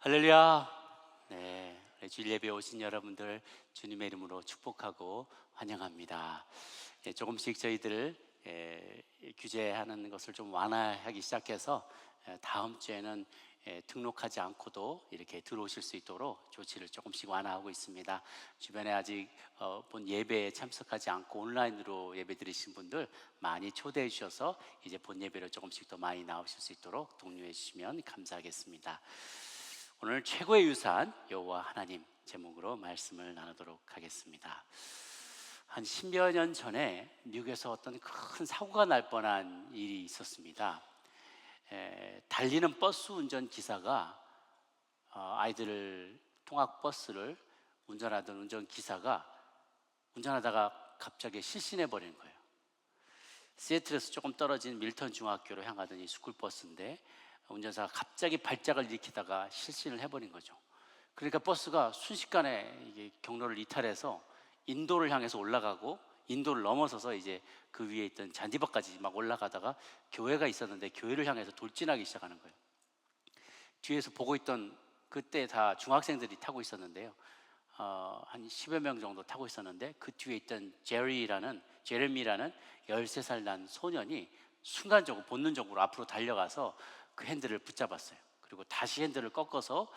할렐루야. 네, 주일 예배 오신 여러분들 주님의 이름으로 축복하고 환영합니다. 조금씩 저희들 규제하는 것을 좀 완화하기 시작해서 다음 주에는 등록하지 않고도 이렇게 들어오실 수 있도록 조치를 조금씩 완화하고 있습니다. 주변에 아직 본 예배에 참석하지 않고 온라인으로 예배 드리신 분들 많이 초대해 주셔서 이제 본 예배로 조금씩 더 많이 나오실 수 있도록 독려해 주시면 감사하겠습니다. 오늘 최고의 유산 여호와 하나님 제목으로 말씀을 나누도록 하겠습니다. 한 10여 년 전에 미국에서 어떤 큰 사고가 날 뻔한 일이 있었습니다. 달리는 버스 운전기사가 아이들 통학버스를 운전하던 운전기사가 운전하다가 갑자기 실신해 버리는 거예요. 시애틀에서 조금 떨어진 밀턴 중학교로 향하던 이 스쿨버스인데 운전사가 갑자기 발작을 일으키다가 실신을 해버린 거죠. 그러니까 버스가 순식간에 이게 경로를 이탈해서 인도를 향해서 올라가고 인도를 넘어서서 이제 그 위에 있던 잔디밭까지 막 올라가다가 교회가 있었는데 교회를 향해서 돌진하기 시작하는 거예요. 뒤에서 보고 있던, 그때 다 중학생들이 타고 있었는데요, 한 10여 명 정도 타고 있었는데 그 뒤에 있던 제레미라는 13살 난 소년이 순간적으로 본능적으로 앞으로 달려가서 그 핸들을 붙잡았어요. 그리고 다시 핸들을 꺾어서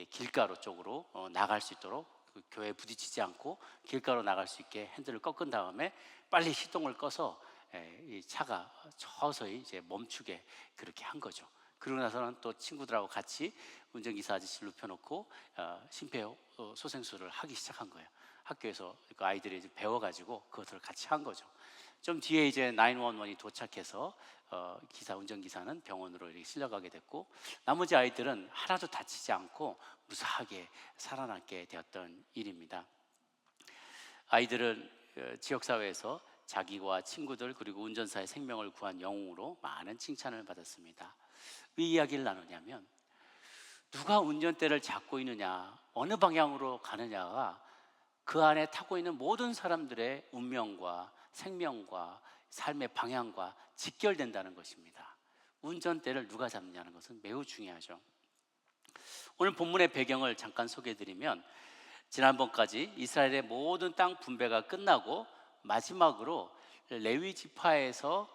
길가로 쪽으로 나갈 수 있도록, 그 교회에 부딪히지 않고 길가로 나갈 수 있게 핸들을 꺾은 다음에 빨리 시동을 꺼서 이 차가 서서히 이제 멈추게 그렇게 한 거죠. 그러고 나서는 또 친구들하고 같이 운전기사 아저씨를 눕혀놓고 심폐소생술을 하기 시작한 거예요. 학교에서 그 아이들이 이제 배워가지고 그것을 같이 한 거죠. 좀 뒤에 이제 911이 도착해서 운전기사는 병원으로 이렇게 실려가게 됐고, 나머지 아이들은 하나도 다치지 않고 무사하게 살아남게 되었던 일입니다. 아이들은 지역사회에서 자기와 친구들 그리고 운전사의 생명을 구한 영웅으로 많은 칭찬을 받았습니다. 왜 이야기를 나누냐면, 누가 운전대를 잡고 있느냐, 어느 방향으로 가느냐가 그 안에 타고 있는 모든 사람들의 운명과 생명과 삶의 방향과 직결된다는 것입니다. 운전대를 누가 잡느냐는 것은 매우 중요하죠. 오늘 본문의 배경을 잠깐 소개해드리면, 지난번까지 이스라엘의 모든 땅 분배가 끝나고 마지막으로 레위 지파가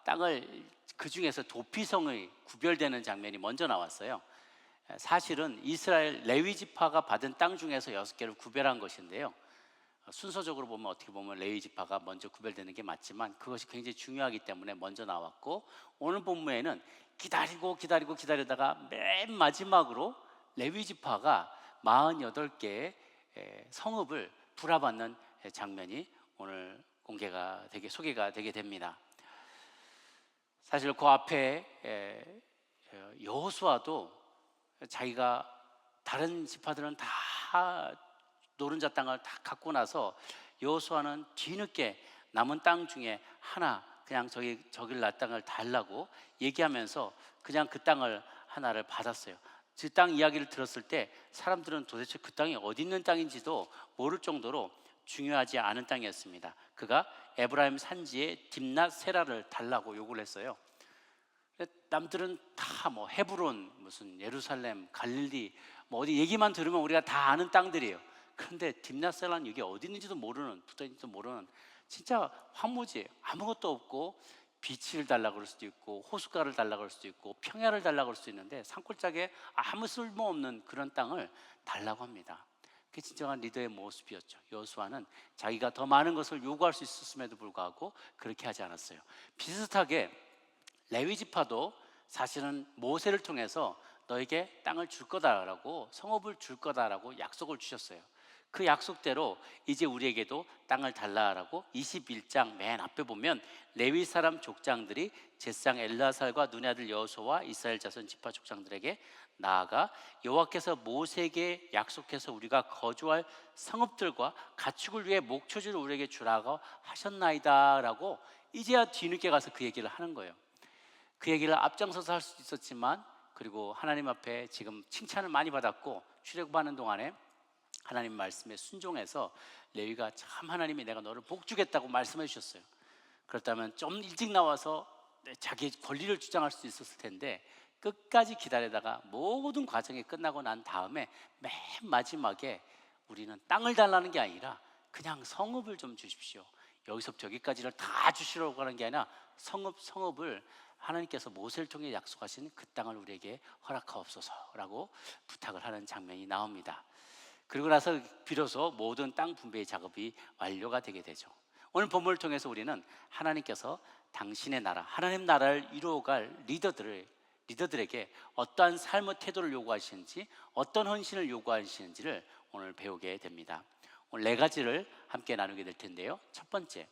땅을, 그 중에서 도피성의 구별되는 장면이 먼저 나왔어요. 사실은 이스라엘 레위 지파가 받은 땅 중에서 6개를 구별한 것인데요, 순서적으로 보면 어떻게 보면 레위 지파가 먼저 구별되는 게 맞지만 그것이 굉장히 중요하기 때문에 먼저 나왔고, 오늘 본문에는 기다리다가 맨 마지막으로 레위 지파가 48개의 성읍을 불화받는 장면이 오늘 소개가 되게 됩니다. 사실 그 앞에 여호수아도 자기가, 다른 지파들은 다 노른자 땅을 다 갖고 나서 여호수아는 뒤늦게 남은 땅 중에 하나, 그냥 저길 나 땅을 달라고 얘기하면서 그냥 그 땅을 하나를 받았어요. 그 땅 이야기를 들었을 때 사람들은 도대체 그 땅이 어디 있는 땅인지도 모를 정도로 중요하지 않은 땅이었습니다. 그가 에브라임 산지에 딥낫 세라를 달라고 요구를 했어요. 남들은 다 뭐 헤브론, 무슨 예루살렘, 갈릴리, 뭐 어디 얘기만 들으면 우리가 다 아는 땅들이에요. 그런데 딥낫 세라는 이게 어디 있는지도 모르는, 붙어있는지도 모르는 진짜 황무지예요. 아무것도 없고 빛을 달라고 그럴 수도 있고 호숫가를 달라고 그럴 수도 있고 평야를 달라고 그럴 수도 있는데 산골짜기에 아무 쓸모없는 그런 땅을 달라고 합니다. 그게 진정한 리더의 모습이었죠. 여호수아는 자기가 더 많은 것을 요구할 수 있었음에도 불구하고 그렇게 하지 않았어요. 비슷하게 레위 지파도 사실은 모세를 통해서 너에게 땅을 줄 거다라고, 성읍을 줄 거다라고 약속을 주셨어요. 그 약속대로 이제 우리에게도 땅을 달라라고 21장 맨 앞에 보면 레위 사람 족장들이 제사장 엘르아살과 눈의 아들 여호수아와 이스라엘 자손 지파 족장들에게 나아가 여호와께서 모세에게 약속해서 우리가 거주할 성읍들과 가축을 위해 목초지를 우리에게 주라고 하셨나이다 라고 이제야 뒤늦게 가서 그 얘기를 하는 거예요. 그 얘기를 앞장서서 할 수도 있었지만, 그리고 하나님 앞에 지금 칭찬을 많이 받았고 출애굽하는 동안에 하나님 말씀에 순종해서 레위가 참 하나님이 내가 너를 복주겠다고 말씀해 주셨어요. 그렇다면 좀 일찍 나와서 자기 권리를 주장할 수 있었을 텐데 끝까지 기다리다가 모든 과정이 끝나고 난 다음에 맨 마지막에 우리는 땅을 달라는 게 아니라 그냥 성읍을 좀 주십시오. 여기서부터 여기까지를 다 주시려고 하는 게 아니라 성읍을 하나님께서 모세를 통해 약속하신 그 땅을 우리에게 허락하옵소서라고 부탁을 하는 장면이 나옵니다. 그리고 나서 비로소 모든 땅 분배의 작업이 완료가 되게 되죠. 오늘 본문을 통해서 우리는 하나님께서 당신의 나라, 하나님 나라를 이루어갈 리더들에게 어떠한 삶의 태도를 요구하시는지, 어떤 헌신을 요구하시는지를 오늘 배우게 됩니다. 오늘 네 가지를 함께 나누게 될 텐데요. 첫 번째,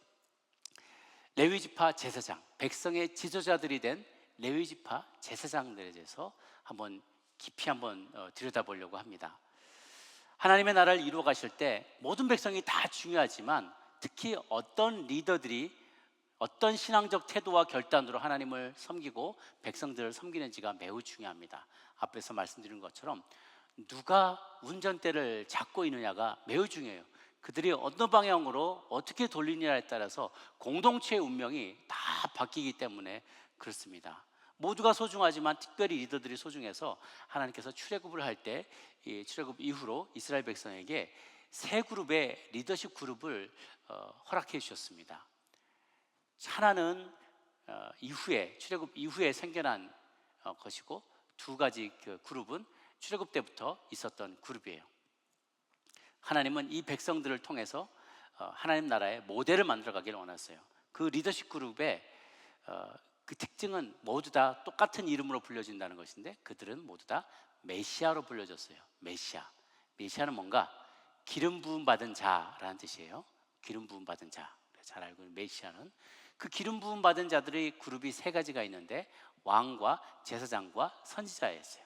레위지파 제사장, 백성의 지도자들이 된 레위지파 제사장들에 대해서 깊이 들여다보려고 합니다. 하나님의 나라를 이루어 가실 때 모든 백성이 다 중요하지만 특히 어떤 리더들이 어떤 신앙적 태도와 결단으로 하나님을 섬기고 백성들을 섬기는지가 매우 중요합니다. 앞에서 말씀드린 것처럼 누가 운전대를 잡고 있느냐가 매우 중요해요. 그들이 어떤 방향으로 어떻게 돌리느냐에 따라서 공동체의 운명이 다 바뀌기 때문에 그렇습니다. 모두가 소중하지만 특별히 리더들이 소중해서 하나님께서 출애굽을 할 때 출애굽 이후로 이스라엘 백성에게 세 그룹의 리더십 그룹을 허락해 주셨습니다. 하나는 출애굽 이후에 생겨난 것이고, 두 가지 그 그룹은 출애굽 때부터 있었던 그룹이에요. 하나님은 이 백성들을 통해서 하나님 나라의 모델을 만들어가기를 원했어요. 그 리더십 그룹의 그 특징은 모두 다 똑같은 이름으로 불려진다는 것인데, 그들은 모두 다 메시아로 불려졌어요. 메시아는 뭔가 기름 부음 받은 자라는 뜻이에요. 기름 부음 받은 자, 잘 알고 있는 메시아는 그 기름 부음 받은 자들의 그룹이 세 가지가 있는데, 왕과 제사장과 선지자였어요.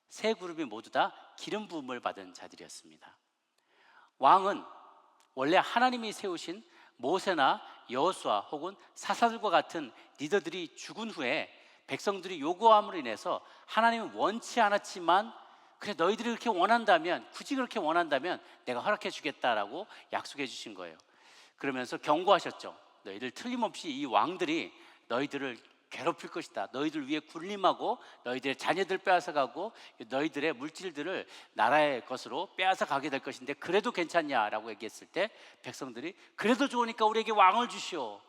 세 그룹이 모두 다 기름 부음을 받은 자들이었습니다. 왕은 원래 하나님이 세우신 모세나 여호수아 혹은 사사들과 같은 리더들이 죽은 후에 백성들이 요구함으로 인해서 하나님은 원치 않았지만, 그래 너희들이 그렇게 원한다면, 굳이 그렇게 원한다면 내가 허락해 주겠다라고 약속해 주신 거예요. 그러면서 경고하셨죠. 너희들 틀림없이 이 왕들이 너희들을 괴롭힐 것이다. 너희들 위해 군림하고 너희들의 자녀들 빼앗아가고 너희들의 물질들을 나라의 것으로 빼앗아가게 될 것인데 그래도 괜찮냐라고 얘기했을 때 백성들이 그래도 좋으니까 우리에게 왕을 주시오.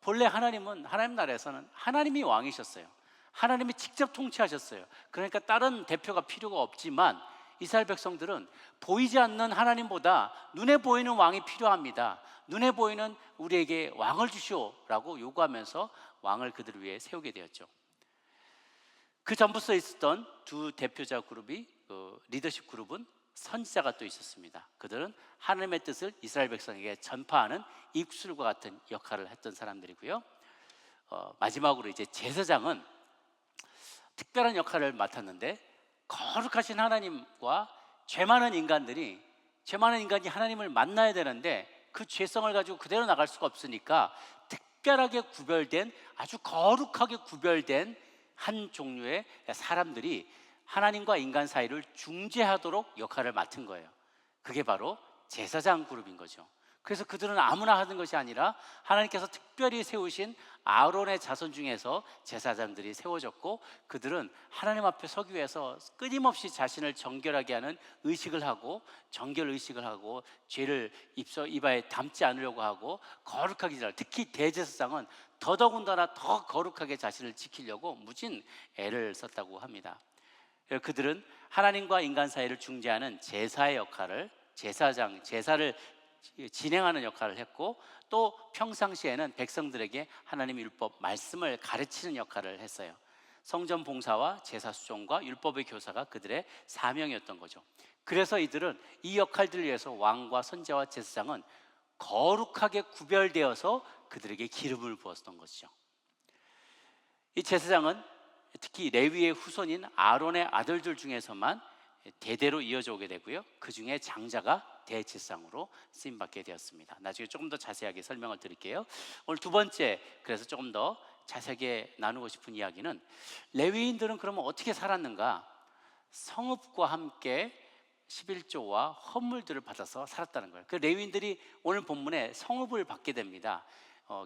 본래 하나님 나라에서는 하나님이 왕이셨어요. 하나님이 직접 통치하셨어요. 그러니까 다른 대표가 필요가 없지만 이스라엘 백성들은 보이지 않는 하나님보다 눈에 보이는 왕이 필요합니다. 눈에 보이는 우리에게 왕을 주시오라고 요구하면서 왕을 그들을 위해 세우게 되었죠. 그 전부터 있었던 두 대표자 그룹이 리더십 그룹은 선지자가 또 있었습니다. 그들은 하나님의 뜻을 이스라엘 백성에게 전파하는 입술과 같은 역할을 했던 사람들이고요. 마지막으로 이제 제사장은 특별한 역할을 맡았는데, 거룩하신 하나님과 죄 많은 인간이 하나님을 만나야 되는데 그 죄성을 가지고 그대로 나갈 수가 없으니까 특별하게 구별된, 아주 거룩하게 구별된 한 종류의 사람들이 하나님과 인간 사이를 중재하도록 역할을 맡은 거예요. 그게 바로 제사장 그룹인 거죠. 그래서 그들은 아무나 하는 것이 아니라 하나님께서 특별히 세우신 아론의 자손 중에서 제사장들이 세워졌고, 그들은 하나님 앞에 서기 위해서 끊임없이 자신을 정결하게 하는 정결 의식을 하고 죄를 입에 담지 않으려고 하고 거룩하게 지내고, 특히 대제사장은 더더군다나 더 거룩하게 자신을 지키려고 무진 애를 썼다고 합니다. 그들은 하나님과 인간 사이를 중재하는 제사의 역할을, 제사를 진행하는 역할을 했고, 또 평상시에는 백성들에게 하나님의 율법 말씀을 가르치는 역할을 했어요. 성전 봉사와 제사 수종과 율법의 교사가 그들의 사명이었던 거죠. 그래서 이들은 이 역할들을 위해서 왕과 선지자와 제사장은 거룩하게 구별되어서 그들에게 기름을 부었던 것이죠. 이 제사장은 특히 레위의 후손인 아론의 아들들 중에서만 대대로 이어져 오게 되고요. 그 중에 장자가 대제사장으로 쓰임받게 되었습니다. 나중에 조금 더 자세하게 설명을 드릴게요. 오늘 두 번째, 그래서 조금 더 자세하게 나누고 싶은 이야기는, 레위인들은 그러면 어떻게 살았는가? 성읍과 함께 11조와 헌물들을 받아서 살았다는 거예요. 그 레위인들이 오늘 본문에 성읍을 받게 됩니다.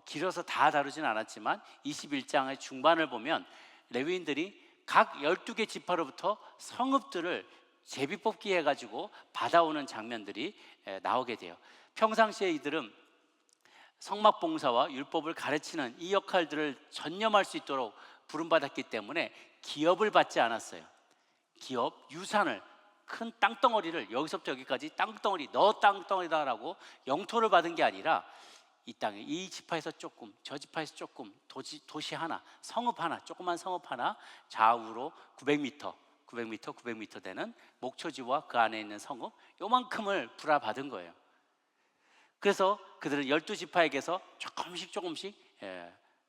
길어서 다 다루진 않았지만 21장의 중반을 보면 레위인들이 각 12개 지파로부터 성읍들을 제비뽑기 해가지고 받아오는 장면들이 나오게 돼요. 평상시에 이들은 성막봉사와 율법을 가르치는 이 역할들을 전념할 수 있도록 부름받았기 때문에 기업을 받지 않았어요. 기업, 유산을, 큰 땅덩어리를 여기서부터 여기까지 땅덩어리, 너 땅덩어리다라고 영토를 받은 게 아니라 이 땅에 이 지파에서 조금, 저 지파에서 조금, 도시 하나, 성읍 하나, 조그만 성읍 하나, 좌우로 900m 되는 목초지와 그 안에 있는 성읍 요만큼을 부라받은 거예요. 그래서 그들은 12지파에게서 조금씩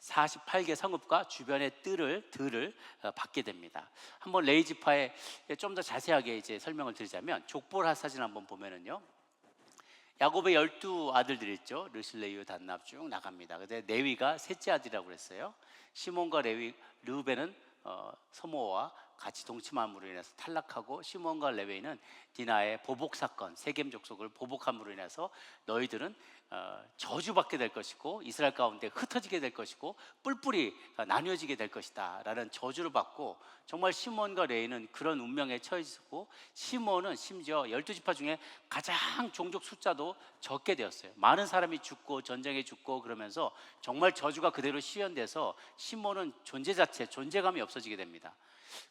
48개 성읍과 주변의 들을 받게 됩니다. 한번 레위 지파에 좀 더 자세하게 이제 설명을 드리자면, 족보라 사진 한번 보면은요, 야곱의 12아들들이 있죠. 르실레이오 단납 쭉 나갑니다. 근데 레위가 셋째 아들이라고 그랬어요. 시몬과 레위, 르우벤은 소모와 같이 동침함으로 인해서 탈락하고, 시몬과 레위는 디나의 보복 사건, 세겜 족속을 보복함으로 인해서 너희들은 저주받게 될 것이고 이스라엘 가운데 흩어지게 될 것이고 뿔뿔이 나뉘어지게 될 것이다 라는 저주를 받고, 정말 시몬과 레위는 그런 운명에 처해지고, 시몬은 심지어 12지파 중에 가장 종족 숫자도 적게 되었어요. 많은 사람이 죽고 전쟁에 죽고 그러면서 정말 저주가 그대로 시현돼서 시몬은 존재감이 없어지게 됩니다.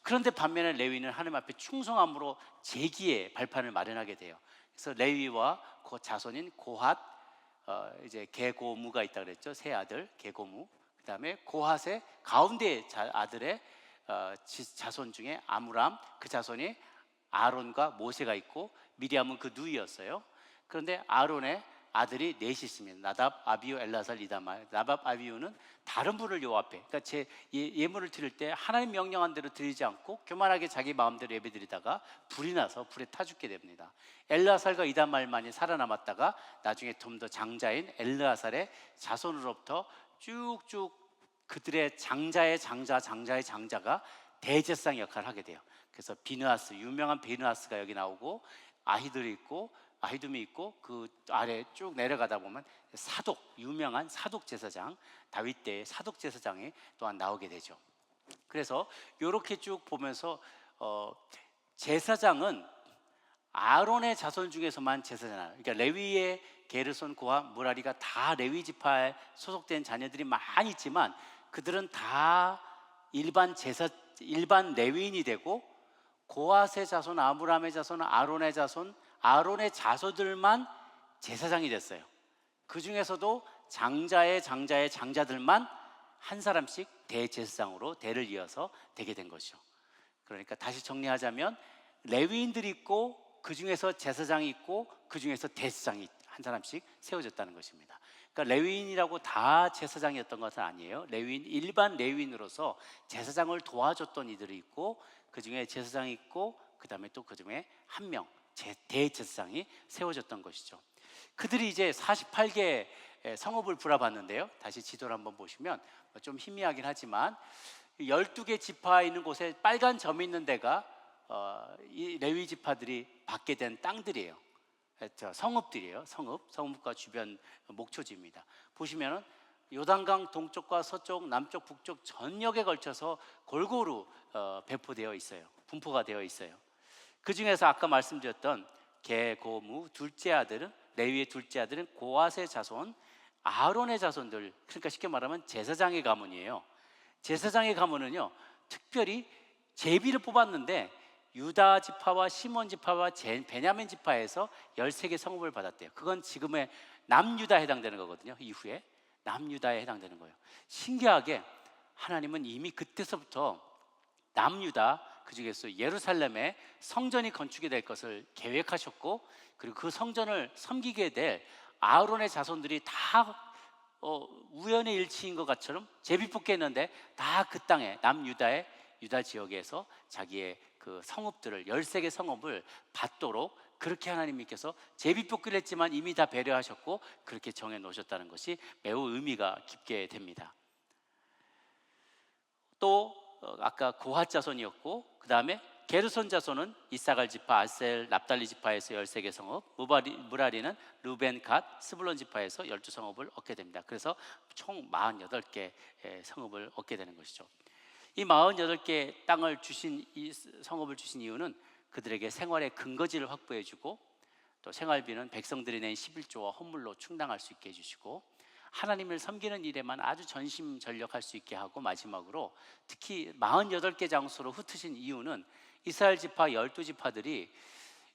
그런데 반면에 레위는 하나님 앞에 충성함으로 재기의 발판을 마련하게 돼요. 그래서 레위와 그 자손인 고핫, 이제 게고무가 있다 그랬죠. 세 아들 게고무. 그다음에 고핫의 가운데 아들의 자손 중에 아므람, 그 자손이 아론과 모세가 있고, 미리암은 그 누이였어요. 그런데 아론의 아들이 넷이 있습니다. 나답, 아비우, 엘라살, 이다말. 나답, 아비우는 다른 분을 요 앞에, 그러니까 제 예물을 드릴 때 하나님 명령한 대로 드리지 않고 교만하게 자기 마음대로 예배 드리다가 불이 나서 불에 타 죽게 됩니다. 엘라살과 이다말만이 살아남았다가 나중에 좀 더 장자인 엘르아살의 자손으로부터 쭉쭉 그들의 장자의 장자가 대제사장 역할을 하게 돼요. 그래서 비느하스, 유명한 비느하스가 여기 나오고, 아히둠이 있고, 그 아래 쭉 내려가다 보면 유명한 사독 제사장, 다윗 때의 사독 제사장이 또한 나오게 되죠. 그래서 이렇게 쭉 보면서 제사장은 아론의 자손 중에서만 제사장이에요. 그러니까 레위의 게르손, 고핫, 무라리가 다 레위 지파에 소속된 자녀들이 많이 있지만 그들은 다 일반 레위인이 되고, 고핫의 자손, 아므람의 자손, 아론의 자손들만 제사장이 됐어요. 그 중에서도 장자의 장자들만 한 사람씩 대제사장으로 대를 이어서 되게 된 것이죠. 그러니까 다시 정리하자면, 레위인들이 있고 그 중에서 제사장이 있고 그 중에서 대제사장이 한 사람씩 세워졌다는 것입니다. 그러니까 레위인이라고 다 제사장이었던 것은 아니에요. 일반 레위인으로서 제사장을 도와줬던 이들이 있고, 그 중에 제사장이 있고, 그 다음에 또 그 중에 한 명 대제사장이 세워졌던 것이죠. 그들이 이제 48개 성읍을 불어봤는데요, 다시 지도를 한번 보시면 좀 희미하긴 하지만 12개 지파 있는 곳에 빨간 점이 있는 데가 이 레위 지파들이 받게 된 땅들이에요. 성읍들이에요. 성읍과 주변 목초지입니다. 보시면은 요단강 동쪽과 서쪽, 남쪽, 북쪽 전역에 걸쳐서 골고루 배포되어 있어요. 분포가 되어 있어요. 그 중에서 아까 말씀드렸던 게고무 레위의 둘째 아들은 고핫의 자손, 아론의 자손들, 그러니까 쉽게 말하면 제사장의 가문이에요. 제사장의 가문은요, 특별히 제비를 뽑았는데 유다 지파와 시몬 지파와 베냐민 지파에서 13개 성읍을 받았대요. 그건 지금의 남유다에 해당되는 거거든요. 이후에 남유다에 해당되는 거예요. 신기하게 하나님은 이미 그때서부터 남유다, 그 중에서 예루살렘에 성전이 건축이 될 것을 계획하셨고, 그리고 그 성전을 섬기게 될 아론의 자손들이 다 우연의 일치인 것 같처럼 제비 뽑겠는데 다 그 땅에 남유다의 유다 지역에서 자기의 그 성읍들을 13개 성읍을 받도록 그렇게 하나님께서 제비 뽑기를 했지만 이미 다 배려하셨고 그렇게 정해 놓으셨다는 것이 매우 의미가 깊게 됩니다. 또 아까 고핫 자손이었고, 그 다음에 게르손 자손은 이사갈 지파, 아셀, 납달리 지파에서 13개 성읍, 무라리는 르벤, 갓, 스불론 지파에서 12성읍을 얻게 됩니다. 그래서 총 48개 성읍을 얻게 되는 것이죠. 이 48개 땅을 주신, 이 성읍을 주신 이유는 그들에게 생활의 근거지를 확보해 주고, 또 생활비는 백성들이 낸 11조와 헌물로 충당할 수 있게 해주시고, 하나님을 섬기는 일에만 아주 전심전력할 수 있게 하고, 마지막으로 특히 48개 장소로 흩으신 이유는 이스라엘 지파 12지파들이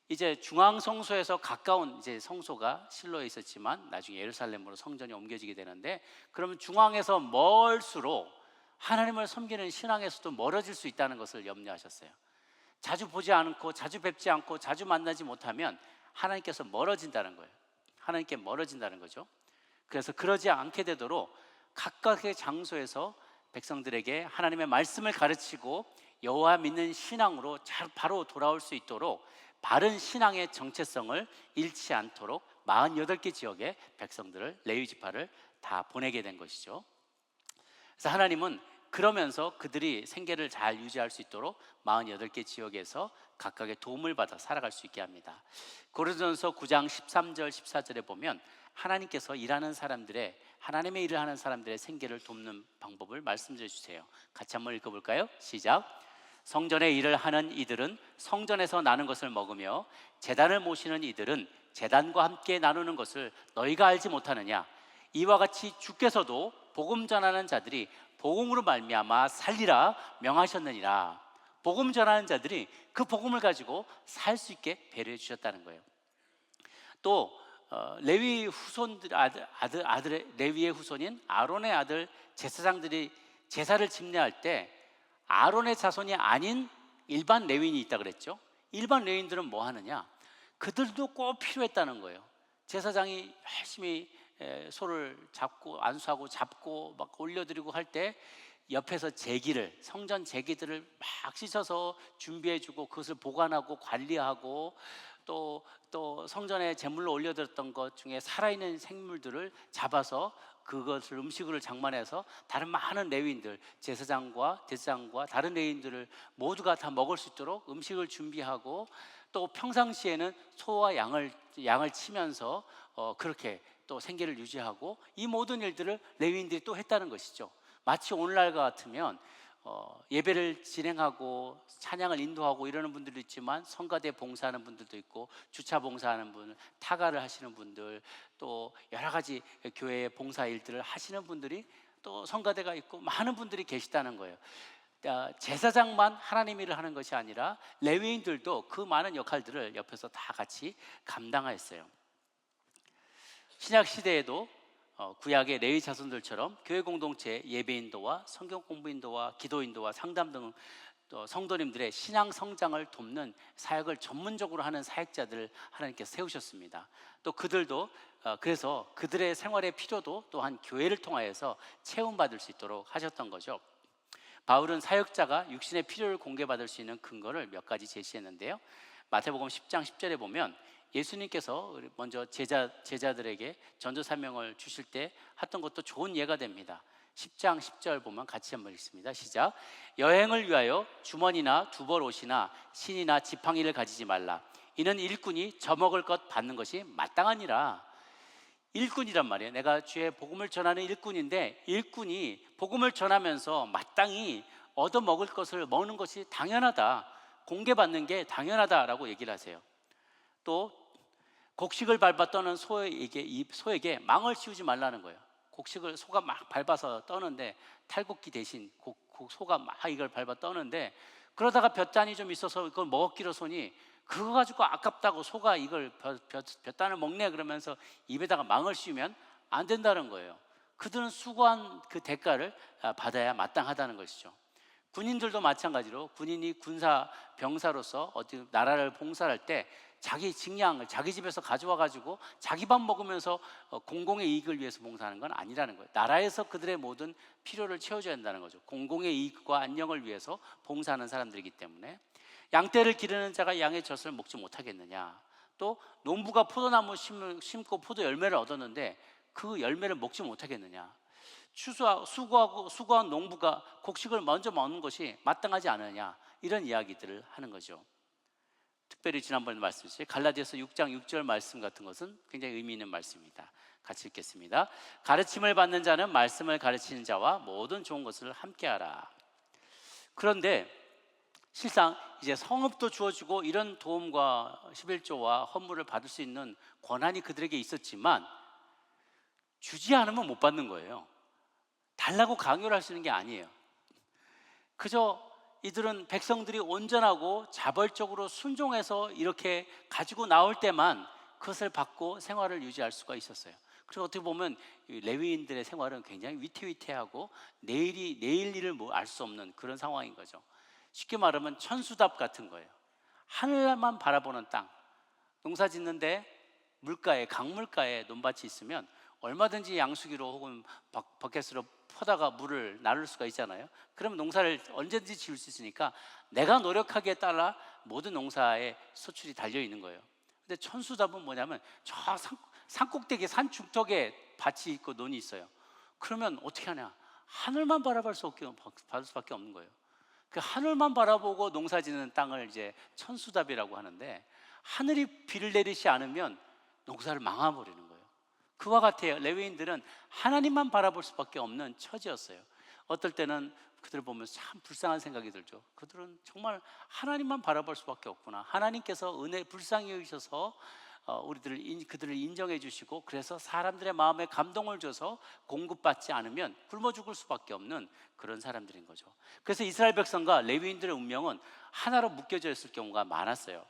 이제 중앙 성소에서 가까운 이제 성소가 실로에 있었지만 나중에 예루살렘으로 성전이 옮겨지게 되는데, 그러면 중앙에서 멀수록 하나님을 섬기는 신앙에서도 멀어질 수 있다는 것을 염려하셨어요. 자주 보지 않고 자주 뵙지 않고 자주 만나지 못하면 하나님께서 멀어진다는 거예요. 하나님께 멀어진다는 거죠. 그래서 그러지 않게 되도록 각각의 장소에서 백성들에게 하나님의 말씀을 가르치고 여호와 믿는 신앙으로 잘 바로 돌아올 수 있도록 바른 신앙의 정체성을 잃지 않도록 48개 지역의 백성들을, 레위 지파를 다 보내게 된 것이죠. 그래서 하나님은 그러면서 그들이 생계를 잘 유지할 수 있도록 48개 지역에서 각각의 도움을 받아 살아갈 수 있게 합니다. 고린도전서 9장 13절 14절에 보면 하나님께서 일하는 사람들의, 하나님의 일을 하는 사람들의 생계를 돕는 방법을 말씀해 주세요. 같이 한번 읽어볼까요? 시작. 성전의 일을 하는 이들은 성전에서 나는 것을 먹으며 제단을 모시는 이들은 제단과 함께 나누는 것을 너희가 알지 못하느냐? 이와 같이 주께서도 복음 전하는 자들이 복음으로 말미암아 살리라 명하셨느니라. 복음 전하는 자들이 그 복음을 가지고 살 수 있게 배려해 주셨다는 거예요. 또 레위 후손들, 레위의 후손인 아론의 아들 제사장들이 제사를 집례할 때 아론의 자손이 아닌 일반 레위인이 있다 그랬죠. 일반 레위인들은 뭐 하느냐? 그들도 꼭 필요했다는 거예요. 제사장이 열심히 소를 잡고 안수하고 잡고 막 올려드리고 할 때 옆에서 제기를, 성전 제기들을 막 씻어서 준비해주고 그것을 보관하고 관리하고, 또 성전에 제물로 올려드렸던 것 중에 살아있는 생물들을 잡아서 그것을 음식으로 장만해서 다른 많은 레위인들, 제사장과 대제사장과 다른 레위인들을 모두가 다 먹을 수 있도록 음식을 준비하고, 또 평상시에는 소와 양을 치면서 그렇게 또 생계를 유지하고, 이 모든 일들을 레위인들이 또 했다는 것이죠. 마치 오늘날과 같으면 예배를 진행하고 찬양을 인도하고 이러는 분들도 있지만 성가대 봉사하는 분들도 있고, 주차 봉사하는 분, 타가를 하시는 분들, 또 여러 가지 교회의 봉사 일들을 하시는 분들이 또 성가대가 있고 많은 분들이 계시다는 거예요. 제사장만 하나님 일을 하는 것이 아니라 레위인들도 그 많은 역할들을 옆에서 다 같이 감당하였어요. 신약 시대에도 구약의 레위 자손들처럼 교회 공동체 예배인도와 성경 공부인도와 기도인도와 상담 등 성도님들의 신앙 성장을 돕는 사역을 전문적으로 하는 사역자들을 하나님께서 세우셨습니다. 또 그들도 그래서 그들의 생활의 필요도 또한 교회를 통하여서 채움받을 수 있도록 하셨던 거죠. 바울은 사역자가 육신의 필요를 공개받을 수 있는 근거를 몇 가지 제시했는데요. 마태복음 10장 10절에 보면 예수님께서 먼저 제자들에게 전도 사명을 주실 때 했던 것도 좋은 예가 됩니다. 10장 10절 보면 같이 한번 읽습니다. 시작. 여행을 위하여 주머니나 두벌 옷이나 신이나 지팡이를 가지지 말라. 이는 일꾼이 져먹을 것 받는 것이 마땅하니라. 일꾼이란 말이에요. 내가 주의 복음을 전하는 일꾼인데, 일꾼이 복음을 전하면서 마땅히 얻어먹을 것을 먹는 것이 당연하다, 공개받는 게 당연하다라고 얘기를 하세요. 또 곡식을 밟아 떠는 소에게 망을 씌우지 말라는 거예요. 곡식을 소가 막 밟아서 떠는데, 탈곡기 대신 소가 막 이걸 밟아 떠는데, 그러다가 볕단이 좀 있어서 이걸 먹기로 손이 그거 가지고 아깝다고 소가 이걸 볕단을 먹네 그러면서 입에다가 망을 씌우면 안 된다는 거예요. 그들은 수고한 그 대가를 받아야 마땅하다는 것이죠. 군인들도 마찬가지로 군인이 군사 병사로서 어디 나라를 봉사할 때 자기 직량을 자기 집에서 가져와 가지고 자기 밥 먹으면서 공공의 이익을 위해서 봉사하는 건 아니라는 거예요. 나라에서 그들의 모든 필요를 채워줘야 한다는 거죠. 공공의 이익과 안녕을 위해서 봉사하는 사람들이기 때문에. 양떼를 기르는 자가 양의 젖을 먹지 못하겠느냐. 또 농부가 포도나무 심고 포도 열매를 얻었는데 그 열매를 먹지 못하겠느냐. 수고한 농부가 곡식을 먼저 먹는 것이 마땅하지 않느냐. 이런 이야기들을 하는 거죠. 특별히 지난번에 말씀드렸죠. 갈라디아서 6장 6절 말씀 같은 것은 굉장히 의미 있는 말씀입니다. 같이 읽겠습니다. 가르침을 받는 자는 말씀을 가르치는 자와 모든 좋은 것을 함께하라. 그런데 실상 이제 성읍도 주어지고 이런 도움과 11조와 헌물을 받을 수 있는 권한이 그들에게 있었지만 주지 않으면 못 받는 거예요. 달라고 강요를 할 수 있는 게 아니에요. 그저 이들은 백성들이 온전하고 자발적으로 순종해서 이렇게 가지고 나올 때만 그것을 받고 생활을 유지할 수가 있었어요. 그래서 어떻게 보면 이 레위인들의 생활은 굉장히 위태위태하고 내일 일을 뭐 알 수 없는 그런 상황인 거죠. 쉽게 말하면 천수답 같은 거예요. 하늘만 바라보는 땅, 농사 짓는데 물가에, 강물가에 논밭이 있으면 얼마든지 양수기로 혹은 버켓으로 퍼다가 물을 나눌 수가 있잖아요. 그러면 농사를 언제든지 지을 수 있으니까 내가 노력하기에 따라 모든 농사의 소출이 달려 있는 거예요. 근데 천수답은 뭐냐면 저 산 꼭대기, 산 중턱에 밭이 있고 논이 있어요. 그러면 어떻게 하냐? 하늘만 바라볼 받을 수밖에 없는 거예요. 그 하늘만 바라보고 농사 짓는 땅을 이제 천수답이라고 하는데, 하늘이 비를 내리지 않으면 농사를 망해버리는 거예요. 그와 같아요. 레위인들은 하나님만 바라볼 수밖에 없는 처지였어요. 어떨 때는 그들을 보면 참 불쌍한 생각이 들죠. 그들은 정말 하나님만 바라볼 수밖에 없구나. 하나님께서 불쌍히 여기셔서 그들을 인정해 주시고, 그래서 사람들의 마음에 감동을 줘서 공급받지 않으면 굶어 죽을 수밖에 없는 그런 사람들인 거죠. 그래서 이스라엘 백성과 레위인들의 운명은 하나로 묶여져 있을 경우가 많았어요.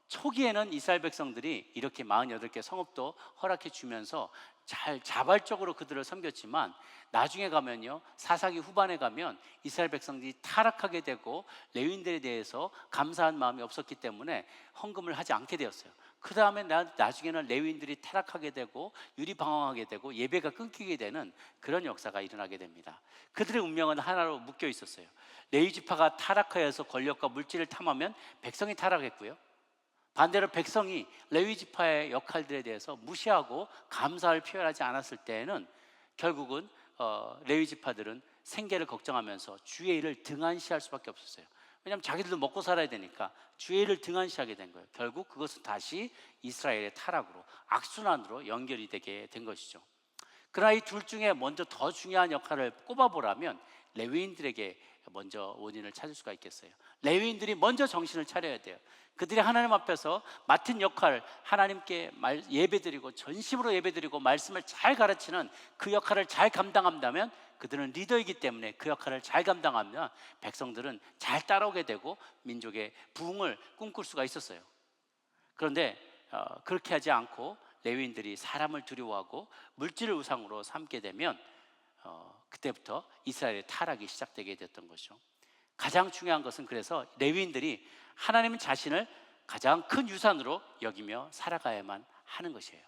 초기에는 이스라엘 백성들이 이렇게 48개 성읍도 허락해 주면서 잘 자발적으로 그들을 섬겼지만, 나중에 가면요, 사사기 후반에 가면 이스라엘 백성들이 타락하게 되고 레위인들에 대해서 감사한 마음이 없었기 때문에 헌금을 하지 않게 되었어요. 그 다음에 나중에는 레위인들이 타락하게 되고 유리방황하게 되고 예배가 끊기게 되는 그런 역사가 일어나게 됩니다. 그들의 운명은 하나로 묶여 있었어요. 레위 지파가 타락하여서 권력과 물질을 탐하면 백성이 타락했고요, 반대로 백성이 레위 지파의 역할들에 대해서 무시하고 감사를 표현하지 않았을 때에는 결국은 레위 지파들은 생계를 걱정하면서 주의 일을 등한시할 수밖에 없었어요. 왜냐하면 자기들도 먹고 살아야 되니까 주의 일을 등한시하게 된 거예요. 결국 그것은 다시 이스라엘의 타락으로, 악순환으로 연결이 되게 된 것이죠. 그러나 이 둘 중에 먼저 더 중요한 역할을 꼽아보라면 레위인들에게 먼저 원인을 찾을 수가 있겠어요. 레위인들이 먼저 정신을 차려야 돼요. 그들이 하나님 앞에서 맡은 역할, 하나님께 예배드리고 전심으로 예배드리고 말씀을 잘 가르치는 그 역할을 잘 감당한다면, 그들은 리더이기 때문에 그 역할을 잘 감당하면 백성들은 잘 따라오게 되고 민족의 부흥을 꿈꿀 수가 있었어요. 그런데 그렇게 하지 않고 레위인들이 사람을 두려워하고 물질을 우상으로 삼게 되면 그때부터 이스라엘의 타락이 시작되게 됐던 것이죠. 가장 중요한 것은, 그래서 레위인들이 하나님 자신을 가장 큰 유산으로 여기며 살아가야만 하는 것이에요.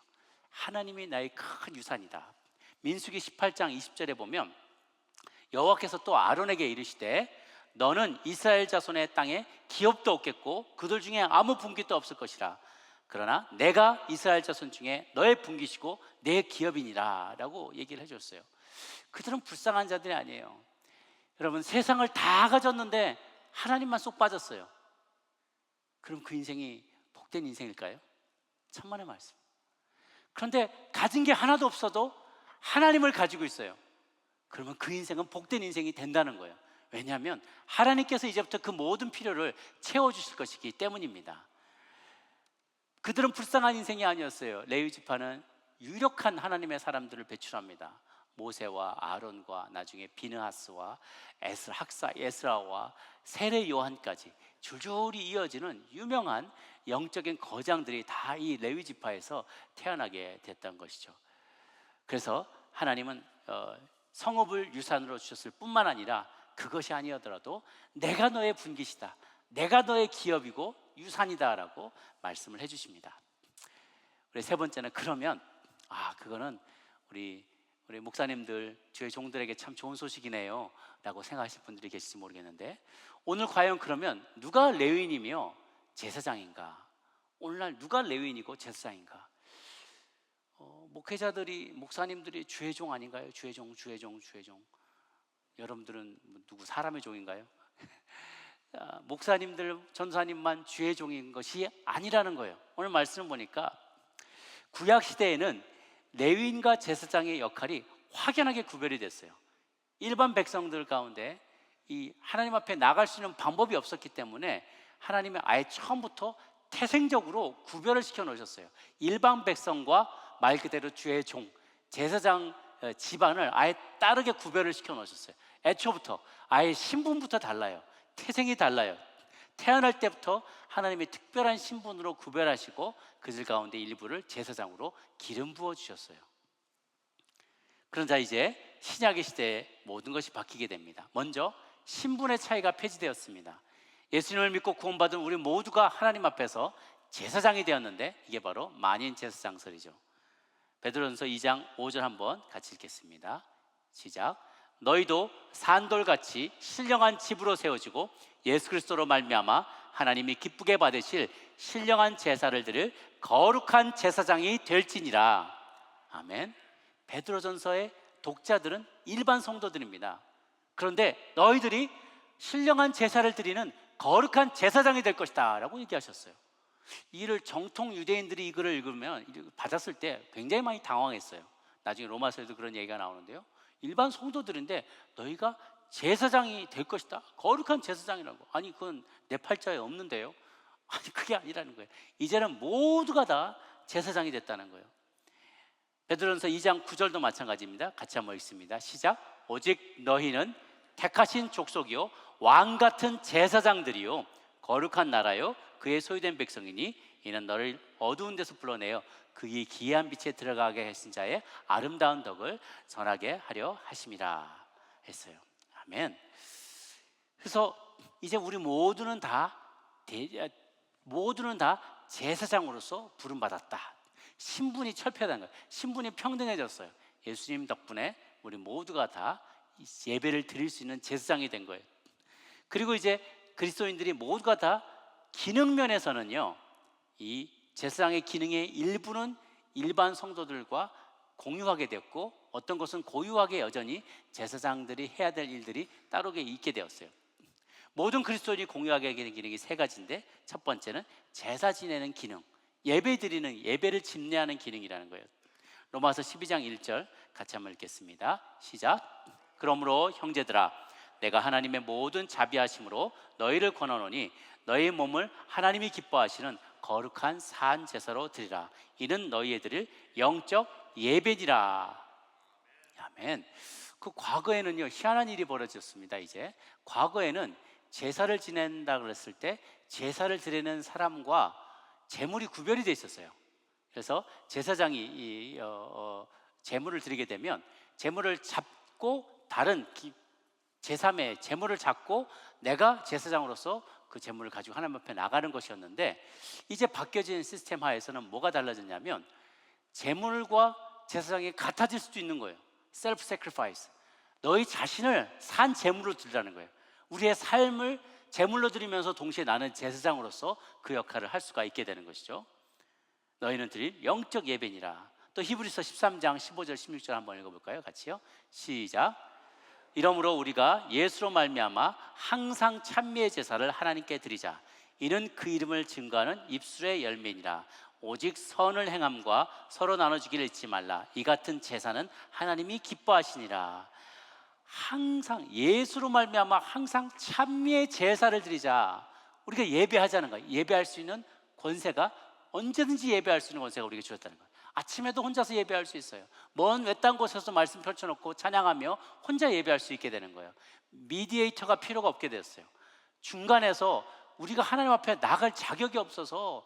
하나님이 나의 큰 유산이다. 민수기 18장 20절에 보면 여호와께서 또 아론에게 이르시되 너는 이스라엘 자손의 땅에 기업도 없겠고 그들 중에 아무 분깃도 없을 것이라. 그러나 내가 이스라엘 자손 중에 너의 분깃이고 내 기업이니라 라고 얘기를 해줬어요. 그들은 불쌍한 자들이 아니에요. 여러분, 세상을 다 가졌는데 하나님만 쏙 빠졌어요. 그럼 그 인생이 복된 인생일까요? 천만의 말씀. 그런데 가진 게 하나도 없어도 하나님을 가지고 있어요. 그러면 그 인생은 복된 인생이 된다는 거예요. 왜냐하면 하나님께서 이제부터 그 모든 필요를 채워주실 것이기 때문입니다. 그들은 불쌍한 인생이 아니었어요. 레위 지파는 유력한 하나님의 사람들을 배출합니다. 모세와 아론과 나중에 비느하스와 에스라와 세례 요한까지 줄줄이 이어지는 유명한 영적인 거장들이 다 이 레위 지파에서 태어나게 됐던 것이죠. 그래서 하나님은 성읍을 유산으로 주셨을 뿐만 아니라 그것이 아니더라도 내가 너의 분깃이다, 내가 너의 기업이고 유산이다라고 말씀을 해주십니다. 우리 세 번째는, 그러면 그거는 우리 목사님들, 주의 종들에게 참 좋은 소식이네요 라고 생각하실 분들이 계실지 모르겠는데, 오늘 과연 그러면 누가 레위인이며 제사장인가? 오늘날 누가 레위인이고 제사장인가? 목사님들이 주의 종 아닌가요? 주의 종. 여러분들은 누구 사람의 종인가요? 목사님들, 전사님만 주의 종인 것이 아니라는 거예요. 오늘 말씀을 보니까 구약 시대에는 레위인과 제사장의 역할이 확연하게 구별이 됐어요. 일반 백성들 가운데 이 하나님 앞에 나갈 수 있는 방법이 없었기 때문에 하나님이 아예 처음부터 태생적으로 구별을 시켜 놓으셨어요. 일반 백성과 말 그대로 주의 종, 제사장 집안을 아예 다르게 구별을 시켜 놓으셨어요. 애초부터 아예 신분부터 달라요. 태생이 달라요. 태어날 때부터 하나님의 특별한 신분으로 구별하시고 그들 가운데 일부를 제사장으로 기름 부어 주셨어요. 그러자 이제 신약의 시대에 모든 것이 바뀌게 됩니다. 먼저 신분의 차이가 폐지되었습니다. 예수님을 믿고 구원받은 우리 모두가 하나님 앞에서 제사장이 되었는데, 이게 바로 만인 제사장설이죠. 베드로전서 2장 5절 한번 같이 읽겠습니다. 시작. 너희도 산돌같이 신령한 집으로 세워지고 예수 그리스도로 말미암아 하나님이 기쁘게 받으실 신령한 제사를 드릴 거룩한 제사장이 될지니라. 아멘. 베드로전서의 독자들은 일반 성도들입니다. 그런데 너희들이 신령한 제사를 드리는 거룩한 제사장이 될 것이다 라고 얘기하셨어요. 이를 정통 유대인들이 이 글을 읽으면, 받았을 때 굉장히 많이 당황했어요. 나중에 로마서에도 그런 얘기가 나오는데요, 일반 성도들인데 너희가 제사장이 될 것이다, 거룩한 제사장이라고. 아니, 그건 내 팔자에 없는데요. 아니, 그게 아니라는 거예요. 이제는 모두가 다 제사장이 됐다는 거예요. 베드로전서 2장 9절도 마찬가지입니다. 같이 한번 읽습니다. 시작. 오직 너희는 택하신 족속이요 왕 같은 제사장들이요 거룩한 나라요 그의 소유된 백성이니 이는 너를 어두운 데서 불러내어 그의 기이한 빛에 들어가게 하신 자의 아름다운 덕을 전하게 하려 하심이라 했어요. 아멘. 그래서 이제 우리 모두는 다 제사장으로서 부름받았다. 신분이 철폐된 거예요. 신분이 평등해졌어요. 예수님 덕분에 우리 모두가 다 예배를 드릴 수 있는 제사장이 된 거예요. 그리고 이제 그리스도인들이 모두가 다 기능 면에서는요, 이 제사장의 기능의 일부는 일반 성도들과 공유하게 됐고, 어떤 것은 고유하게 여전히 제사장들이 해야 될 일들이 따로 있게 되었어요. 모든 그리스도인이 공유하게 되는 기능이 세 가지인데, 첫 번째는 제사 지내는 기능, 예배를 집례하는 기능이라는 거예요. 로마서 12장 1절 같이 한번 읽겠습니다. 시작. 그러므로 형제들아, 내가 하나님의 모든 자비하심으로 너희를 권하노니 너희 몸을 하나님이 기뻐하시는 거룩한 산 제사로 드리라. 이는 너희의 드릴 영적 예배니라. 아멘. 그 과거에는요, 희한한 일이 벌어졌습니다. 이제 과거에는 제사를 지낸다 그랬을 때 제사를 드리는 사람과 제물이 구별이 돼 있었어요. 그래서 제사장이 제물을 드리게 되면 제물을 잡고 다른 제3의 제물을 잡고 내가 제사장으로서 그 제물을 가지고 하나님 앞에 나가는 것이었는데, 이제 바뀌어진 시스템 하에서는 뭐가 달라졌냐면 제물과 제사장이 같아질 수도 있는 거예요. 셀프 세크리파이스. 너희 자신을 산 제물로 드리라는 거예요. 우리의 삶을 제물로 드리면서 동시에 나는 제사장으로서 그 역할을 할 수가 있게 되는 것이죠. 너희는 드릴 영적 예배니라. 또 히브리서 13장 15절 16절 한번 읽어볼까요? 같이요. 시작. 이러므로 우리가 예수로 말미암아 항상 찬미의 제사를 하나님께 드리자. 이는 그 이름을 증거하는 입술의 열매니라. 오직 선을 행함과 서로 나눠주기를 잊지 말라. 이 같은 제사는 하나님이 기뻐하시니라. 항상 예수로 말미암아 항상 찬미의 제사를 드리자. 우리가 예배하자는 거예요. 예배할 수 있는 권세가, 언제든지 예배할 수 있는 권세가 우리에게 주었다는 거예요. 아침에도 혼자서 예배할 수 있어요. 먼 외딴 곳에서 말씀 펼쳐놓고 찬양하며 혼자 예배할 수 있게 되는 거예요. 미디에이터가 필요가 없게 됐어요. 중간에서 우리가 하나님 앞에 나갈 자격이 없어서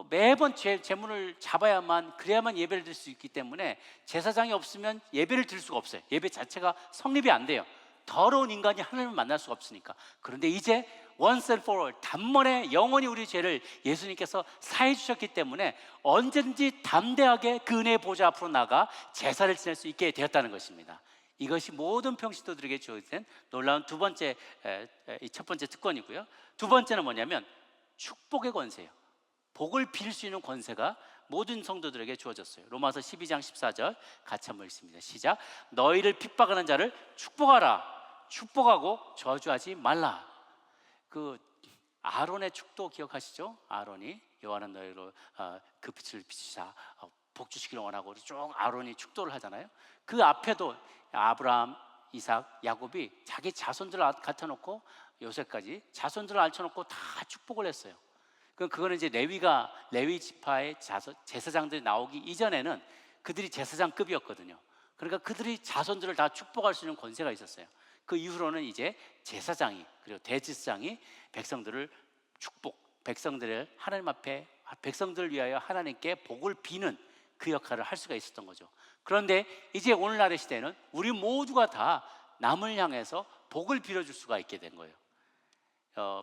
매번 제문을 잡아야만, 그래야만 예배를 드릴 수 있기 때문에 제사장이 없으면 예배를 드릴 수가 없어요. 예배 자체가 성립이 안 돼요. 더러운 인간이 하나님을 만날 수가 없으니까. 그런데 이제 once and for all, 단번에 영원히 우리 죄를 예수님께서 사해 주셨기 때문에 언제든지 담대하게 그 은혜의 보좌 앞으로 나가 제사를 지낼 수 있게 되었다는 것입니다. 이것이 모든 평신도들에게 주어진 놀라운 첫 번째 특권이고요. 두 번째는 뭐냐면 축복의 권세예요. 복을 빌 수 있는 권세가 모든 성도들에게 주어졌어요. 로마서 12장 14절 같이 한번 읽습니다. 시작. 너희를 핍박하는 자를 축복하라. 축복하고 저주하지 말라. 그 아론의 축도 기억하시죠? 아론이 여호와는 너희로 그 빛을 비추사 복 주시기를 원하고 쭉 아론이 축도를 하잖아요. 그 앞에도 아브라함, 이삭, 야곱이 자기 자손들을 갖다 놓고 요새까지 자손들을 앉혀놓고 다 축복을 했어요. 그거는 이제 레위 지파의 제사장들이 나오기 이전에는 그들이 제사장급이었거든요. 그러니까 그들이 자손들을 다 축복할 수 있는 권세가 있었어요. 그 이후로는 이제 제사장이, 그리고 대제사장이 백성들을 백성들을 하나님 앞에, 백성들을 위하여 하나님께 복을 비는 그 역할을 할 수가 있었던 거죠. 그런데 이제 오늘날의 시대는 우리 모두가 다 남을 향해서 복을 빌어줄 수가 있게 된 거예요.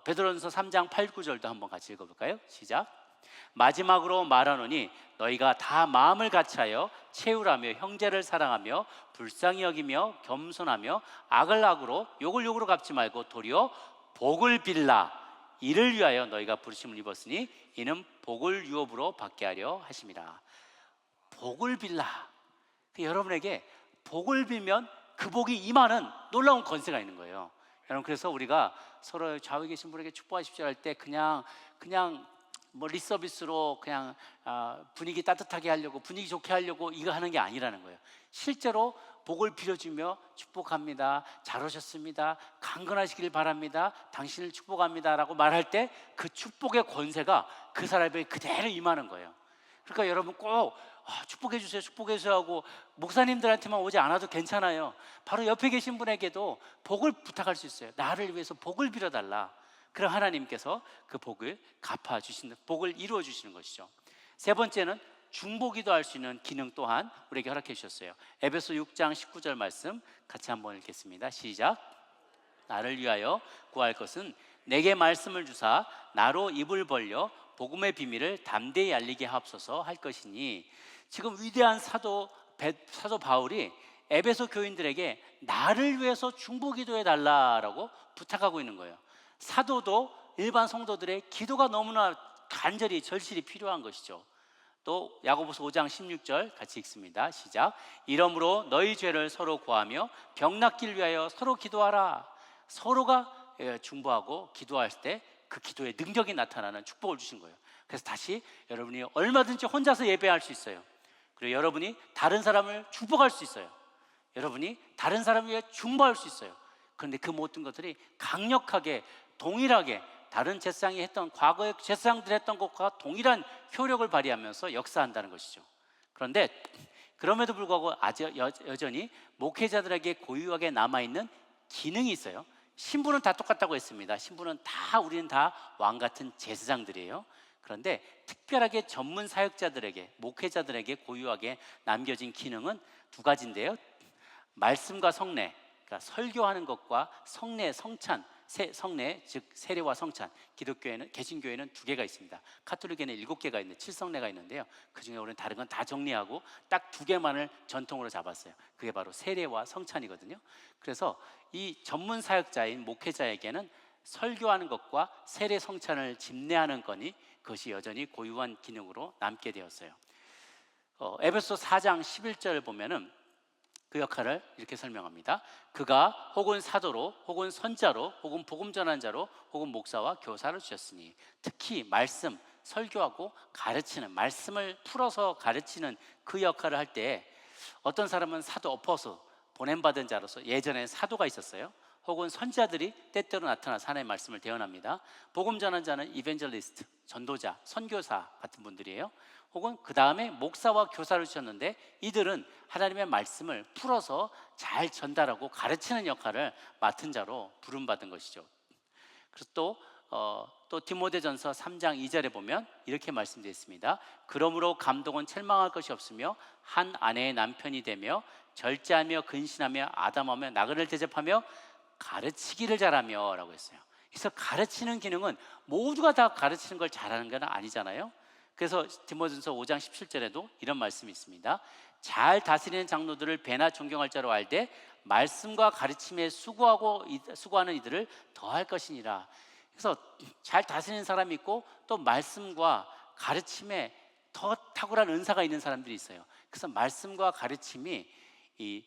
베드로전서 3장 8, 9절도 한번 같이 읽어볼까요? 시작. 마지막으로 말하노니 너희가 다 마음을 같이하여 채우라며 형제를 사랑하며 불쌍히 여기며 겸손하며 악을 악으로 욕을 욕으로 갚지 말고 도리어 복을 빌라. 이를 위하여 너희가 부르심을 입었으니 이는 복을 유업으로 받게 하려 하심이라. 복을 빌라. 여러분에게 복을 빌면 그 복이 임하는 놀라운 권세가 있는 거예요. 여러분, 그래서 우리가 서로 좌우에 계신 분에게 축복하십시오 할 때 그냥 뭐 립서비스로 그냥 분위기 따뜻하게 하려고, 분위기 좋게 하려고 이거 하는 게 아니라는 거예요. 실제로 복을 빌어주며 축복합니다, 잘 오셨습니다, 강건하시길 바랍니다, 당신을 축복합니다 라고 말할 때 그 축복의 권세가 그 사람에게 그대로 임하는 거예요. 그러니까 여러분 꼭 축복해 주세요, 축복해 주세요 하고 목사님들한테만 오지 않아도 괜찮아요. 바로 옆에 계신 분에게도 복을 부탁할 수 있어요. 나를 위해서 복을 빌어달라. 그럼 하나님께서 그 복을 갚아주시는, 복을 이루어 주시는 것이죠. 세 번째는 중보기도 할 수 있는 기능 또한 우리에게 허락해 주셨어요. 에베소 6장 19절 말씀 같이 한번 읽겠습니다. 시작. 나를 위하여 구할 것은 내게 말씀을 주사 나로 입을 벌려 복음의 비밀을 담대히 알리게 하옵소서 할 것이니, 지금 위대한 사도 바울이 에베소 교인들에게 나를 위해서 중보기도해 달라라고 부탁하고 있는 거예요. 사도도 일반 성도들의 기도가 너무나 간절히 절실히 필요한 것이죠. 또 야고보서 5장 16절 같이 읽습니다. 시작. 이러므로 너희 죄를 서로 고하며 병 낫기를 위하여 서로 기도하라. 서로가 중보하고 기도할 때 그 기도의 능력이 나타나는 축복을 주신 거예요. 그래서 다시 여러분이 얼마든지 혼자서 예배할 수 있어요. 그리고 여러분이 다른 사람을 축복할 수 있어요. 여러분이 다른 사람을 위해 중보할 수 있어요. 그런데 그 모든 것들이 강력하게 동일하게 다른 제사장이 했던, 과거의 제사장들이 했던 것과 동일한 효력을 발휘하면서 역사한다는 것이죠. 그런데 그럼에도 불구하고 여전히 목회자들에게 고유하게 남아있는 기능이 있어요. 신분은 다 똑같다고 했습니다. 신분은 다, 우리는 다 왕같은 제사장들이에요. 그런데 특별하게 전문 사역자들에게, 목회자들에게 고유하게 남겨진 기능은 두 가지인데요. 말씀과 성례, 그러니까 설교하는 것과 성례, 성찬, 성례, 즉 세례와 성찬. 기독교에는, 개신교에는 2개가 있습니다. 카톨릭에는 7개가 있는 7성례가 있는데요. 그 중에 우리는 다른 건 다 정리하고 딱 2개만을 전통으로 잡았어요. 그게 바로 세례와 성찬이거든요. 그래서 이 전문 사역자인 목회자에게는 설교하는 것과 세례 성찬을 집례하는 거니 그것이 여전히 고유한 기능으로 남게 되었어요. 에베소 4장 11절을 보면은 그 역할을 이렇게 설명합니다. 그가 혹은 사도로, 혹은 선자로, 혹은 복음 전환자로, 혹은 목사와 교사를 주셨으니, 특히 말씀, 설교하고 가르치는, 말씀을 풀어서 가르치는 그 역할을 할 때 어떤 사람은 사도, 어퍼서, 보냄받은 자로서, 예전에 사도가 있었어요. 혹은 선자들이 때때로 나타나서 하나님의 말씀을 대언합니다. 복음 전환자는 이벤젤리스트, 전도자, 선교사 같은 분들이에요. 혹은 그 다음에 목사와 교사를 주셨는데, 이들은 하나님의 말씀을 풀어서 잘 전달하고 가르치는 역할을 맡은 자로 부름받은 것이죠. 그래서 또 디모데전서 3장 2절에 보면 이렇게 말씀되어 있습니다. 그러므로 감독은 책망할 것이 없으며 한 아내의 남편이 되며 절제하며 근신하며 아담하며 나그네를 대접하며 가르치기를 잘하며 라고 했어요. 그래서 가르치는 기능은 모두가 다 가르치는 걸 잘하는 건 아니잖아요. 그래서 디모데전서 5장 17절에도 이런 말씀이 있습니다. 잘 다스리는 장로들을 배나 존경할 자로 알되 말씀과 가르침에 수고하는 이들을 더할 것이니라. 그래서 잘 다스리는 사람이 있고 또 말씀과 가르침에 더 탁월한 은사가 있는 사람들이 있어요. 그래서 말씀과 가르침이 이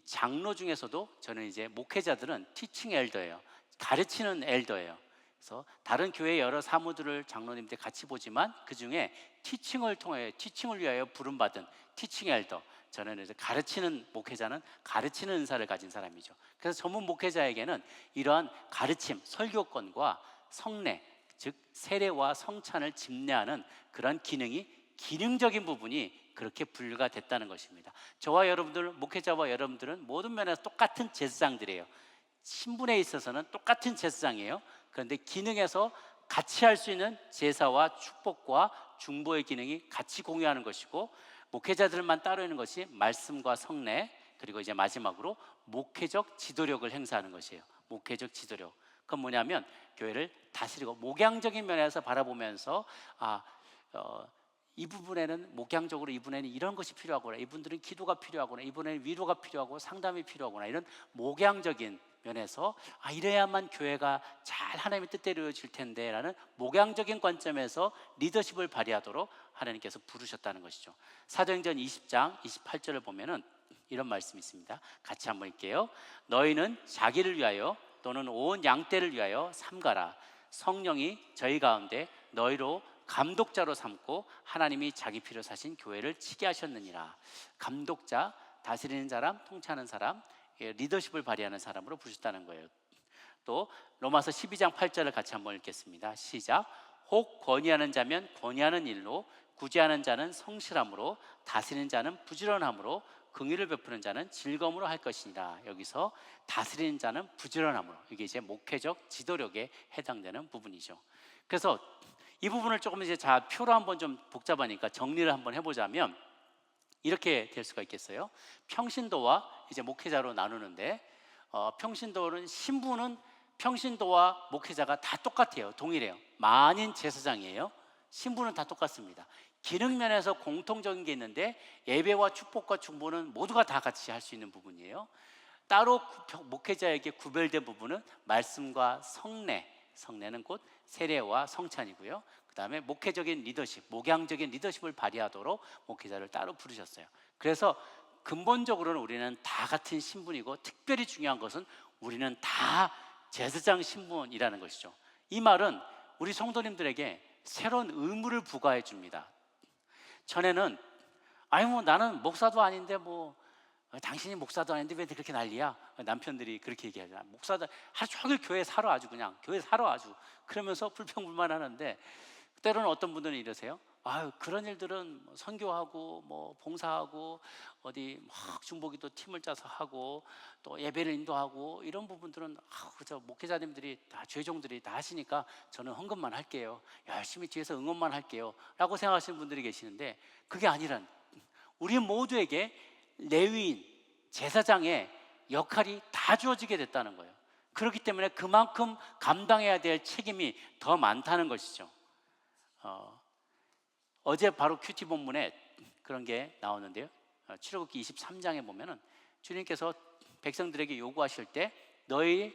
장로 중에서도, 저는 이제 목회자들은 티칭 엘더예요. 가르치는 엘더예요. 그래서 다른 교회 여러 사무들을 장로님들 같이 보지만 그 중에 티칭을 통해, 티칭을 위하여 부름받은 티칭 엘더, 저는 이제 가르치는 목회자는 가르치는 은사를 가진 사람이죠. 그래서 전문 목회자에게는 이러한 가르침, 설교권과 성례, 즉 세례와 성찬을 집례하는 그런 기능적인 부분이 그렇게 분류가 됐다는 것입니다. 저와 여러분들, 목회자와 여러분들은 모든 면에서 똑같은 제사장들이에요. 신분에 있어서는 똑같은 제사장이에요. 그런데 기능에서 같이 할 수 있는 제사와 축복과 중보의 기능이 같이 공유하는 것이고, 목회자들만 따로 있는 것이 말씀과 성례, 그리고 이제 마지막으로 목회적 지도력을 행사하는 것이에요. 목회적 지도력. 그건 뭐냐면 교회를 다스리고 목양적인 면에서 바라보면서 이 부분에는 목양적으로 이분에는 이런 것이 필요하구나, 이분들은 기도가 필요하구나, 이분에는 위로가 필요하고 상담이 필요하구나, 이런 목양적인 면에서 이래야만 교회가 잘 하나님의 뜻대로 이루어질 텐데 라는 목양적인 관점에서 리더십을 발휘하도록 하나님께서 부르셨다는 것이죠. 사도행전 20장 28절을 보면은 이런 말씀이 있습니다. 같이 한번 읽게요. 너희는 자기를 위하여 또는 온 양떼를 위하여 삼가라. 성령이 저희 가운데 너희로 감독자로 삼고 하나님이 자기 피로 사신 교회를 치게 하셨느니라. 감독자, 다스리는 사람, 통치하는 사람, 리더십을 발휘하는 사람으로 부르셨다는 거예요. 또 로마서 12장 8절을 같이 한번 읽겠습니다. 시작. 혹 권위하는 자면 권위하는 일로, 구제하는 자는 성실함으로, 다스리는 자는 부지런함으로, 긍휼을 베푸는 자는 즐거움으로 할 것이니라. 여기서 다스리는 자는 부지런함으로, 이게 이제 목회적 지도력에 해당되는 부분이죠. 그래서 이 부분을 조금 이제 표로 한번 좀 복잡하니까 정리를 한번 해보자면 이렇게 될 수가 있겠어요. 평신도와 이제 목회자로 나누는데, 평신도는 신부는 평신도와 목회자가 다 똑같아요. 동일해요. 만인 제사장이에요. 신부는 다 똑같습니다. 기능 면에서 공통적인 게 있는데 예배와 축복과 중보는 모두가 다 같이 할 수 있는 부분이에요. 따로 목회자에게 구별된 부분은 말씀과 성례, 성례는 곧 세례와 성찬이고요. 그 다음에 목회적인 리더십, 목양적인 리더십을 발휘하도록 목회자를 따로 부르셨어요. 그래서 근본적으로는 우리는 다 같은 신분이고, 특별히 중요한 것은 우리는 다 제사장 신분이라는 것이죠. 이 말은 우리 성도님들에게 새로운 의무를 부과해 줍니다. 전에는 나는 목사도 아닌데 당신이 목사도 아닌데 왜 그렇게 난리야? 남편들이 그렇게 얘기하잖아. 목사도 하루 종일 교회 살아, 아주 그냥 교회 살아 아주, 그러면서 불평불만하는데, 때로는 어떤 분들은 이러세요. 그런 일들은 선교하고 봉사하고 어디 막 중보기도 팀을 짜서 하고 또 예배를 인도하고 이런 부분들은 그저 목회자님들이 다, 죄종들이 다 하시니까 저는 헌금만 할게요, 열심히 뒤에서 응원만 할게요 라고 생각하시는 분들이 계시는데, 그게 아니란, 우리 모두에게 레위인, 제사장의 역할이 다 주어지게 됐다는 거예요. 그렇기 때문에 그만큼 감당해야 될 책임이 더 많다는 것이죠. 어제 바로 큐티 본문에 그런 게 나오는데요. 출애굽기 23장에 보면은 주님께서 백성들에게 요구하실 때 너희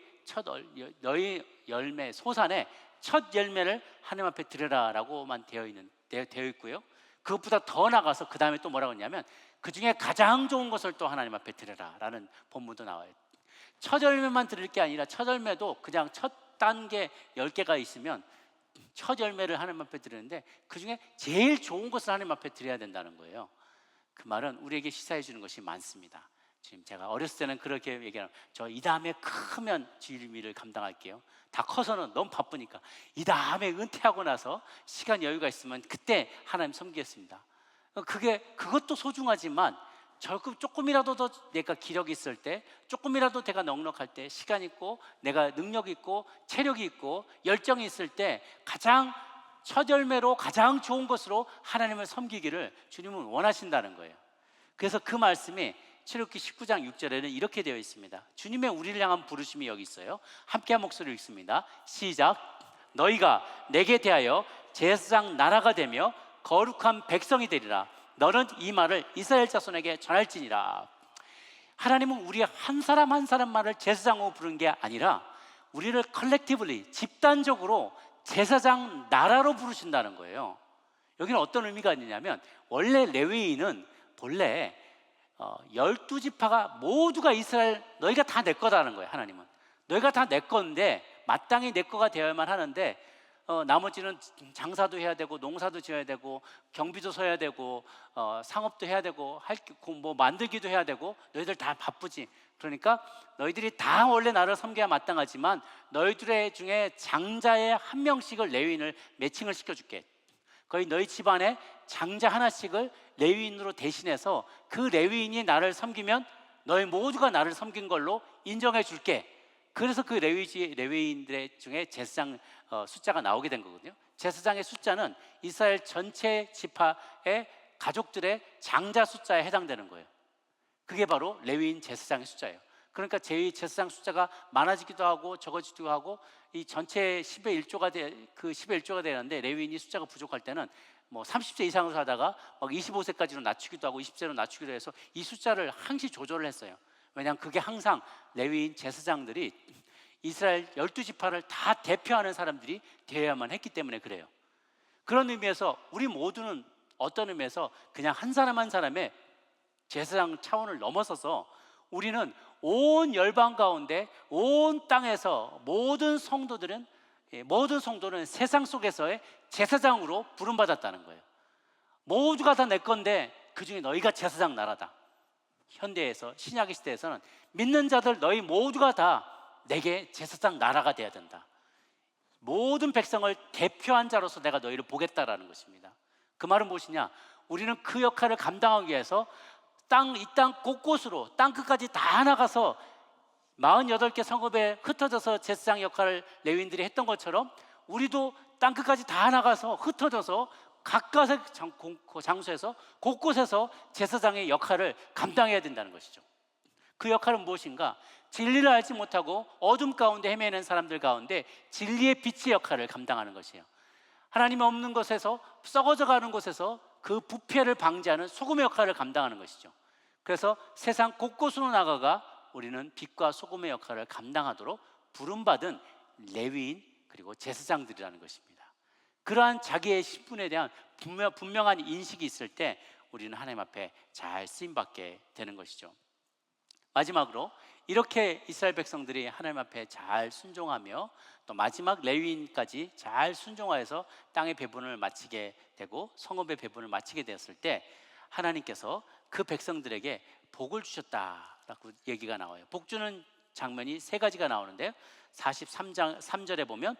열매, 소산의 첫 열매를 하나님 앞에 드려라라고만 되어 있고요. 그것보다 더 나가서 그 다음에 또 뭐라고 했냐면 그 중에 가장 좋은 것을 또 하나님 앞에 드려라라는 본문도 나와요. 첫 열매만 드릴 게 아니라, 첫 열매도 그냥 첫 단계 10개가 있으면 첫 열매를 하나님 앞에 드리는데 그 중에 제일 좋은 것을 하나님 앞에 드려야 된다는 거예요. 그 말은 우리에게 시사해 주는 것이 많습니다. 지금 제가 어렸을 때는 그렇게 얘기하면, 저 이 다음에 크면 주일미를 감당할게요. 다 커서는 너무 바쁘니까 이 다음에 은퇴하고 나서 시간 여유가 있으면 그때 하나님 섬기겠습니다. 그것도 소중하지만 조금이라도 더 내가 기력이 있을 때, 조금이라도 내가 넉넉할 때, 시간 있고 내가 능력 있고 체력이 있고 열정이 있을 때 가장 첫 열매로 가장 좋은 것으로 하나님을 섬기기를 주님은 원하신다는 거예요. 그래서 그 말씀이 출애굽기 19장 6절에는 이렇게 되어 있습니다. 주님의 우리를 향한 부르심이 여기 있어요. 함께 한 목소리로 읽습니다. 시작. 너희가 내게 대하여 제사장 나라가 되며 거룩한 백성이 되리라. 너는 이 말을 이스라엘 자손에게 전할지니라. 하나님은 우리 한 사람 한 사람 말을 제사장으로 부르는 게 아니라 우리를 컬렉티브리, 집단적으로 제사장 나라로 부르신다는 거예요. 여기는 어떤 의미가 있느냐면, 원래 레위인은 본래 12지파가 모두가 이스라엘, 너희가 다 내 거다는 거예요. 하나님은 너희가 다 내 건데 마땅히 내 거가 되어야만 하는데, 나머지는 장사도 해야 되고 농사도 지어야 되고 경비도 서야 되고 상업도 해야 되고 뭐 만들기도 해야 되고 너희들 다 바쁘지. 그러니까 너희들이 다 원래 나를 섬겨야 마땅하지만 너희들의 중에 장자의 한 명씩을 레위인을 매칭을 시켜줄게. 거의 너희 집안에 장자 하나씩을 레위인으로 대신해서 그 레위인이 나를 섬기면 너희 모두가 나를 섬긴 걸로 인정해 줄게. 그래서 그 레위인들의 중에 제사장 숫자가 나오게 된 거거든요. 제사장의 숫자는 이스라엘 전체 지파의 가족들의 장자 숫자에 해당되는 거예요. 그게 바로 레위인 제사장의 숫자예요. 그러니까 제사장 숫자가 많아지기도 하고 적어지기도 하고 이 전체 10의 1조가 되는데 레위인이 숫자가 부족할 때는 뭐 30세 이상으로 살다가 막 25세까지로 낮추기도 하고 20세로 낮추기도 해서 이 숫자를 항시 조절을 했어요. 왜냐하면 그게 항상 레위인 제사장들이 이스라엘 12지파를 다 대표하는 사람들이 되어야만 했기 때문에 그래요. 그런 의미에서 우리 모두는 어떤 의미에서 그냥 한 사람 한 사람의 제사장 차원을 넘어서서 우리는 온 열방 가운데 온 땅에서 모든 성도는 세상 속에서의 제사장으로 부름받았다는 거예요. 모두가 다 내 건데 그 중에 너희가 제사장 나라다. 현대에서 신약의 시대에서는 믿는 자들 너희 모두가 다 내게 제사장 나라가 돼야 된다. 모든 백성을 대표한 자로서 내가 너희를 보겠다라는 것입니다. 그 말은 무엇이냐? 우리는 그 역할을 감당하기 위해서 이 땅 곳곳으로 땅 끝까지 다 나가서 48개 성읍에 흩어져서 제사장 역할을 레위인들이 했던 것처럼 우리도 땅 끝까지 다 나가서 흩어져서 각각의 장소에서 곳곳에서 제사장의 역할을 감당해야 된다는 것이죠. 그 역할은 무엇인가? 진리를 알지 못하고 어둠 가운데 헤매는 사람들 가운데 진리의 빛의 역할을 감당하는 것이에요. 하나님이 없는 곳에서 썩어져 가는 곳에서 그 부패를 방지하는 소금의 역할을 감당하는 것이죠. 그래서 세상 곳곳으로 나가가 우리는 빛과 소금의 역할을 감당하도록 부름받은 레위인 그리고 제사장들이라는 것입니다. 그러한 자기의 신분에 대한 분명한 인식이 있을 때 우리는 하나님 앞에 잘 쓰임받게 되는 것이죠. 마지막으로 이렇게 이스라엘 백성들이 하나님 앞에 잘 순종하며 또 마지막 레위인까지 잘 순종하여서 땅의 배분을 마치게 되고 성읍의 배분을 마치게 되었을 때 하나님께서 그 백성들에게 복을 주셨다라고 얘기가 나와요. 복 주는 장면이 세 가지가 나오는데요. 43장 3절에 보면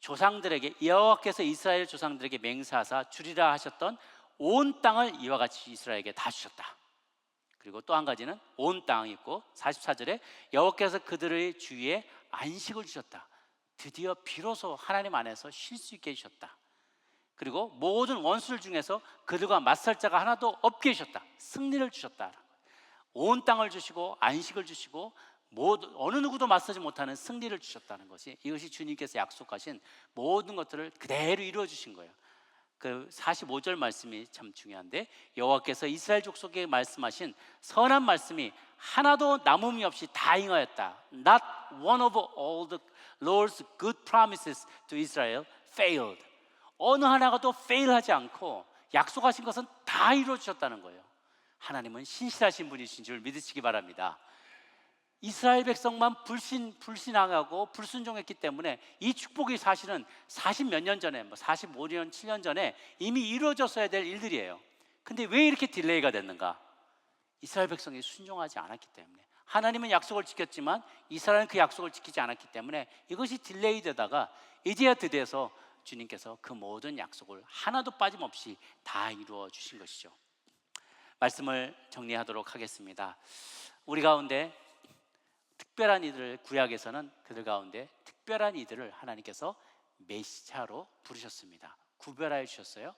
조상들에게 여호와께서 이스라엘 조상들에게 맹세하사 주리라 하셨던 온 땅을 이와 같이 이스라엘에게 다 주셨다. 그리고 또 한 가지는 온 땅이 있고 44절에 여호와께서 그들의 주위에 안식을 주셨다. 드디어 비로소 하나님 안에서 쉴 수 있게 해주셨다. 그리고 모든 원수들 중에서 그들과 맞설 자가 하나도 없게 해주셨다. 승리를 주셨다. 온 땅을 주시고 안식을 주시고 어느 누구도 맞서지 못하는 승리를 주셨다는 것이 이것이 주님께서 약속하신 모든 것들을 그대로 이루어 주신 거예요. 그 45절 말씀이 참 중요한데 여호와께서 이스라엘 족속에게 말씀하신 선한 말씀이 하나도 남음이 없이 다 응하였다. Not one of all the Lord's good promises to Israel failed. 어느 하나가 또 fail하지 않고 약속하신 것은 다 이루어 주셨다는 거예요. 하나님은 신실하신 분이신 줄 믿으시기 바랍니다. 이스라엘 백성만 불신앙하고 불순종했기 때문에 이 축복이 사실은 40몇 년 전에 45년 7년 전에 이미 이루어졌어야 될 일들이에요. 근데 왜 이렇게 딜레이가 됐는가? 이스라엘 백성이 순종하지 않았기 때문에. 하나님은 약속을 지켰지만 이스라엘은 그 약속을 지키지 않았기 때문에 이것이 딜레이 되다가 이제야 드디어 주님께서 그 모든 약속을 하나도 빠짐없이 다 이루어 주신 것이죠. 말씀을 정리하도록 하겠습니다. 우리 가운데 특별한 이들을 구약에서는 그들 가운데 특별한 이들을 하나님께서 메시아로 부르셨습니다. 구별하여 주셨어요.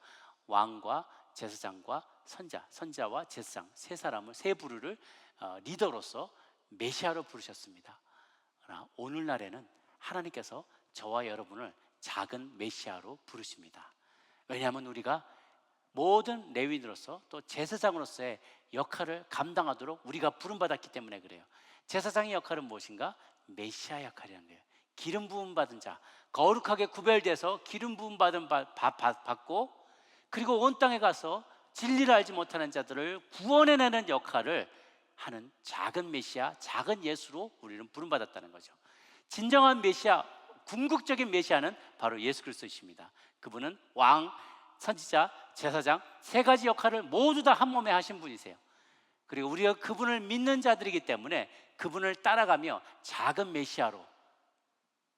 왕과 제사장과 선자와 제사장 세 부류를 리더로서 메시아로 부르셨습니다. 그러나 오늘날에는 하나님께서 저와 여러분을 작은 메시아로 부르십니다. 왜냐하면 우리가 모든 레위인으로서 또 제사장으로서의 역할을 감당하도록 우리가 부름받았기 때문에 그래요. 제사장의 역할은 무엇인가? 메시아 역할이라는 거예요. 기름 부음 받은 자, 거룩하게 구별돼서 기름 부음 받고 그리고 온 땅에 가서 진리를 알지 못하는 자들을 구원해내는 역할을 하는 작은 메시아, 작은 예수로 우리는 부름받았다는 거죠. 진정한 메시아, 궁극적인 메시아는 바로 예수 그리스도이십니다. 그분은 왕, 선지자, 제사장 세 가지 역할을 모두 다 한 몸에 하신 분이세요. 그리고 우리가 그분을 믿는 자들이기 때문에 그분을 따라가며 작은 메시아로,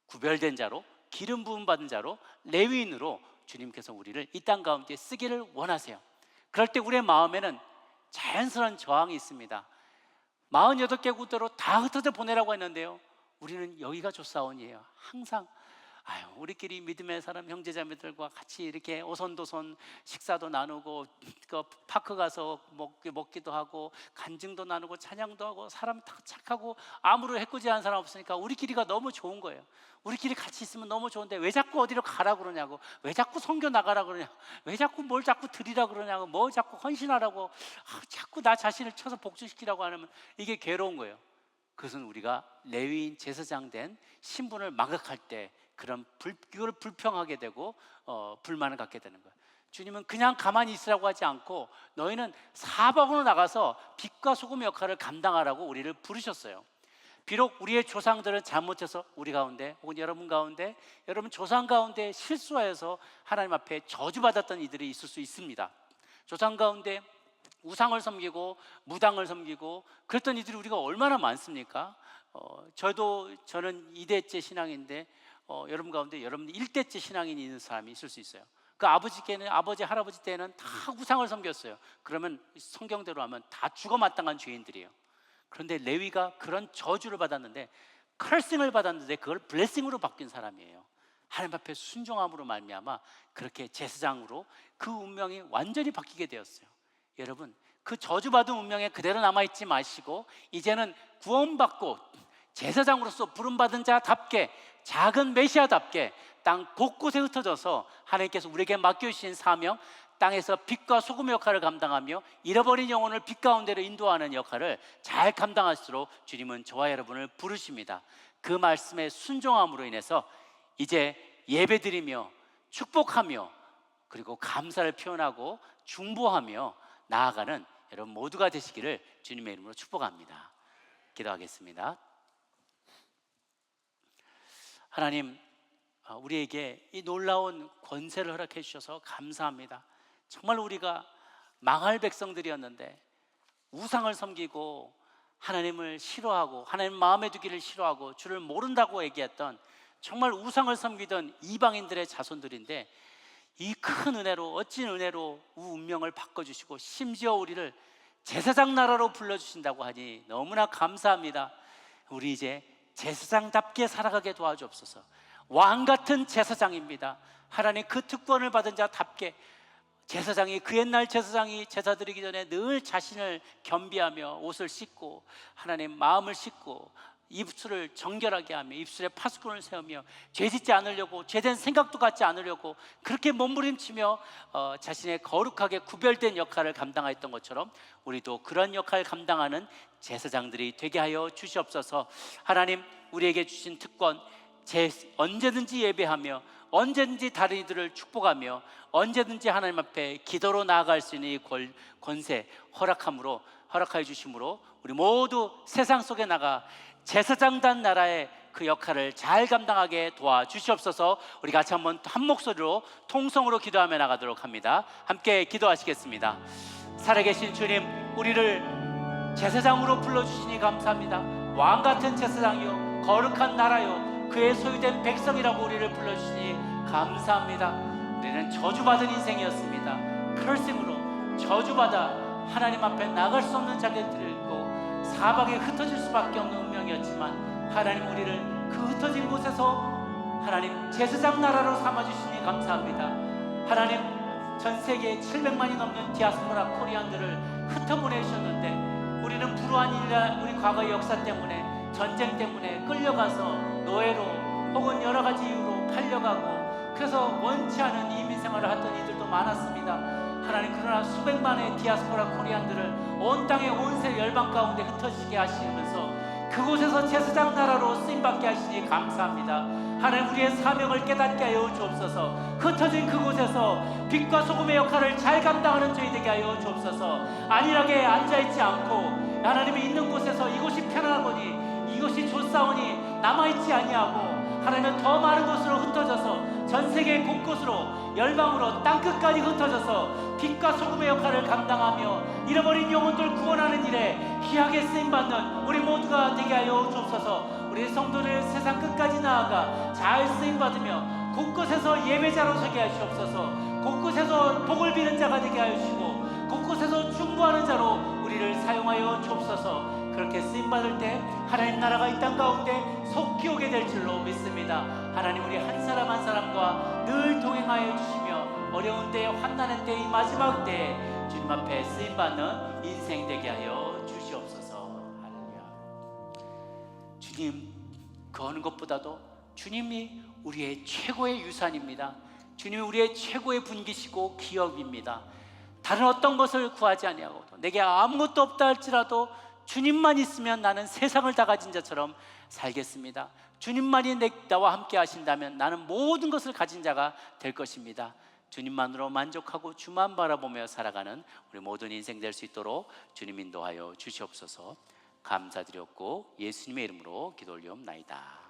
구별된 자로, 기름 부음 받은 자로, 레위인으로 주님께서 우리를 이 땅 가운데 쓰기를 원하세요. 그럴 때 우리의 마음에는 자연스러운 저항이 있습니다. 48개국대로 다 흩어져 보내라고 했는데요, 우리는 여기가 좋사온이에요. 항상 우리끼리 믿음의 사람 형제자매들과 같이 이렇게 오손도손 식사도 나누고, 그 파크 가서 먹기도 하고, 간증도 나누고, 찬양도 하고, 사람 다 착하고 아무런 해코지하는 사람 없으니까 우리끼리가 너무 좋은 거예요. 우리끼리 같이 있으면 너무 좋은데 왜 자꾸 어디로 가라 그러냐고, 왜 자꾸 선교 나가라 그러냐고, 왜 자꾸 뭘 자꾸 드리라 그러냐고, 뭐 자꾸 헌신하라고, 자꾸 나 자신을 쳐서 복주시키라고 하면 이게 괴로운 거예요. 그것은 우리가 레위인 제사장 된 신분을 망각할 때 이걸 불평하게 되고 불만을 갖게 되는 거예요. 주님은 그냥 가만히 있으라고 하지 않고 너희는 사방으로 나가서 빛과 소금의 역할을 감당하라고 우리를 부르셨어요. 비록 우리의 조상들은 잘못해서 우리 가운데 혹은 여러분 가운데, 여러분 조상 가운데 실수하여서 하나님 앞에 저주받았던 이들이 있을 수 있습니다. 조상 가운데 우상을 섬기고 무당을 섬기고 그랬던 이들이 우리가 얼마나 많습니까? 저는 2대째 신앙인데 여러분 가운데 여러분 1대째 신앙인이 있는 사람이 있을 수 있어요. 그 아버지께는, 아버지 할아버지 때는 다 우상을 섬겼어요. 그러면 성경대로 하면 다 죽어 마땅한 죄인들이에요. 그런데 레위가 그런 저주를 받았는데, 커싱을 받았는데 그걸 블레싱으로 바뀐 사람이에요. 하나님 앞에 순종함으로 말미암아 그렇게 제사장으로 그 운명이 완전히 바뀌게 되었어요. 여러분, 그 저주받은 운명에 그대로 남아있지 마시고 이제는 구원받고 제사장으로서 부름받은 자답게, 작은 메시아답게 땅 곳곳에 흩어져서 하나님께서 우리에게 맡겨주신 사명, 땅에서 빛과 소금의 역할을 감당하며 잃어버린 영혼을 빛 가운데로 인도하는 역할을 잘 감당할수록 주님은 저와 여러분을 부르십니다. 그 말씀에 순종함으로 인해서 이제 예배드리며 축복하며 그리고 감사를 표현하고 중보하며 나아가는 여러분 모두가 되시기를 주님의 이름으로 축복합니다. 기도하겠습니다. 하나님, 우리에게 이 놀라운 권세를 허락해 주셔서 감사합니다. 정말 우리가 망할 백성들이었는데 우상을 섬기고 하나님을 싫어하고 하나님 마음에 두기를 싫어하고 주를 모른다고 얘기했던, 정말 우상을 섬기던 이방인들의 자손들인데 이 큰 은혜로, 어찌 은혜로 운명을 바꿔주시고 심지어 우리를 제사장 나라로 불러주신다고 하니 너무나 감사합니다. 우리 이제 제사장답게 살아가게 도와주옵소서. 왕같은 제사장입니다. 하나님, 그 특권을 받은 자답게 제사장이, 그 옛날 제사장이 제사 드리기 전에 늘 자신을 겸비하며 옷을 씻고 하나님 마음을 씻고 입술을 정결하게 하며 입술에 파수꾼을 세우며 죄짓지 않으려고, 죄된 생각도 갖지 않으려고 그렇게 몸부림치며 자신의 거룩하게 구별된 역할을 감당했던 것처럼 우리도 그런 역할을 감당하는 제사장들이 되게 하여 주시옵소서. 하나님, 우리에게 주신 특권, 언제든지 예배하며 언제든지 다른 이들을 축복하며 언제든지 하나님 앞에 기도로 나아갈 수 있는 이 권세 허락하여 주심으로 우리 모두 세상 속에 나가 제사장단 나라의 그 역할을 잘 감당하게 도와주시옵소서. 우리 같이 한번 한 목소리로 통성으로 기도하며 나가도록 합니다. 함께 기도하시겠습니다. 살아계신 주님, 우리를 제사장으로 불러주시니 감사합니다. 왕같은 제사장이요 거룩한 나라요 그의 소유된 백성이라고 우리를 불러주시니 감사합니다. 우리는 저주받은 인생이었습니다. 커싱으로 저주받아 하나님 앞에 나갈 수 없는 자들을 입고 사방에 흩어질 수밖에 없는 운명이었지만 하나님, 우리를 그 흩어진 곳에서 하나님 제사장 나라로 삼아주시니 감사합니다. 하나님, 전 세계에 700만이 넘는 디아스포라 코리안들을 흩어보내셨는데 우리는 불우한 일이라 우리 과거의 역사 때문에, 전쟁 때문에 끌려가서 노예로 혹은 여러 가지 이유로 팔려가고 그래서 원치 않은 이민 생활을 하던 이들도 많았습니다. 하나님, 그러나 수백만의 디아스포라 코리안들을 온 땅의 온 세 열방 가운데 흩어지게 하시면서 그곳에서 제사장 나라로 쓰임받게 하시니 감사합니다. 하나님, 우리의 사명을 깨닫게 하여 주옵소서. 흩어진 그곳에서 빛과 소금의 역할을 잘 감당하는 저희 되게 하여 주옵소서. 안일하게 앉아있지 않고 하나님이 있는 곳에서 이곳이 편안하거니 이곳이 좋사오니 남아있지 아니하고 하나님은 더 많은 곳으로 흩어져서 전 세계 곳곳으로 열방으로 땅끝까지 흩어져서 빛과 소금의 역할을 감당하며 잃어버린 영혼들 구원하는 일에 귀하게 쓰임받는 우리 모두가 되게 하여 주옵소서. 우리 성도들 세상 끝까지 나아가 잘 쓰임받으며 곳곳에서 예배자로 서게 하시옵소서. 곳곳에서 복을 비는 자가 되게 하여 주시고 곳곳에서 중보하는 자로 우리를 사용하여 주옵소서. 그렇게 쓰임받을 때 하나님 나라가 이 땅 가운데 속히 오게 될 줄로 믿습니다. 하나님, 우리 한 사람 한 사람과 늘 동행하여 주시며 어려운 때에, 환난의 때, 이 마지막 때에 주님 앞에 쓰임받는 인생 되게 하여 주시옵소서. 할렐루야. 주님, 그 어느 것보다도 주님이 우리의 최고의 유산입니다. 주님이 우리의 최고의 분기시고 기업입니다. 다른 어떤 것을 구하지 아니하고도 내게 아무것도 없다 할지라도 주님만 있으면 나는 세상을 다 가진 자처럼 살겠습니다. 주님만이 나와 함께 하신다면 나는 모든 것을 가진 자가 될 것입니다. 주님만으로 만족하고 주만 바라보며 살아가는 우리 모든 인생 될 수 있도록 주님 인도하여 주시옵소서. 감사드렸고 예수님의 이름으로 기도 올리옵나이다.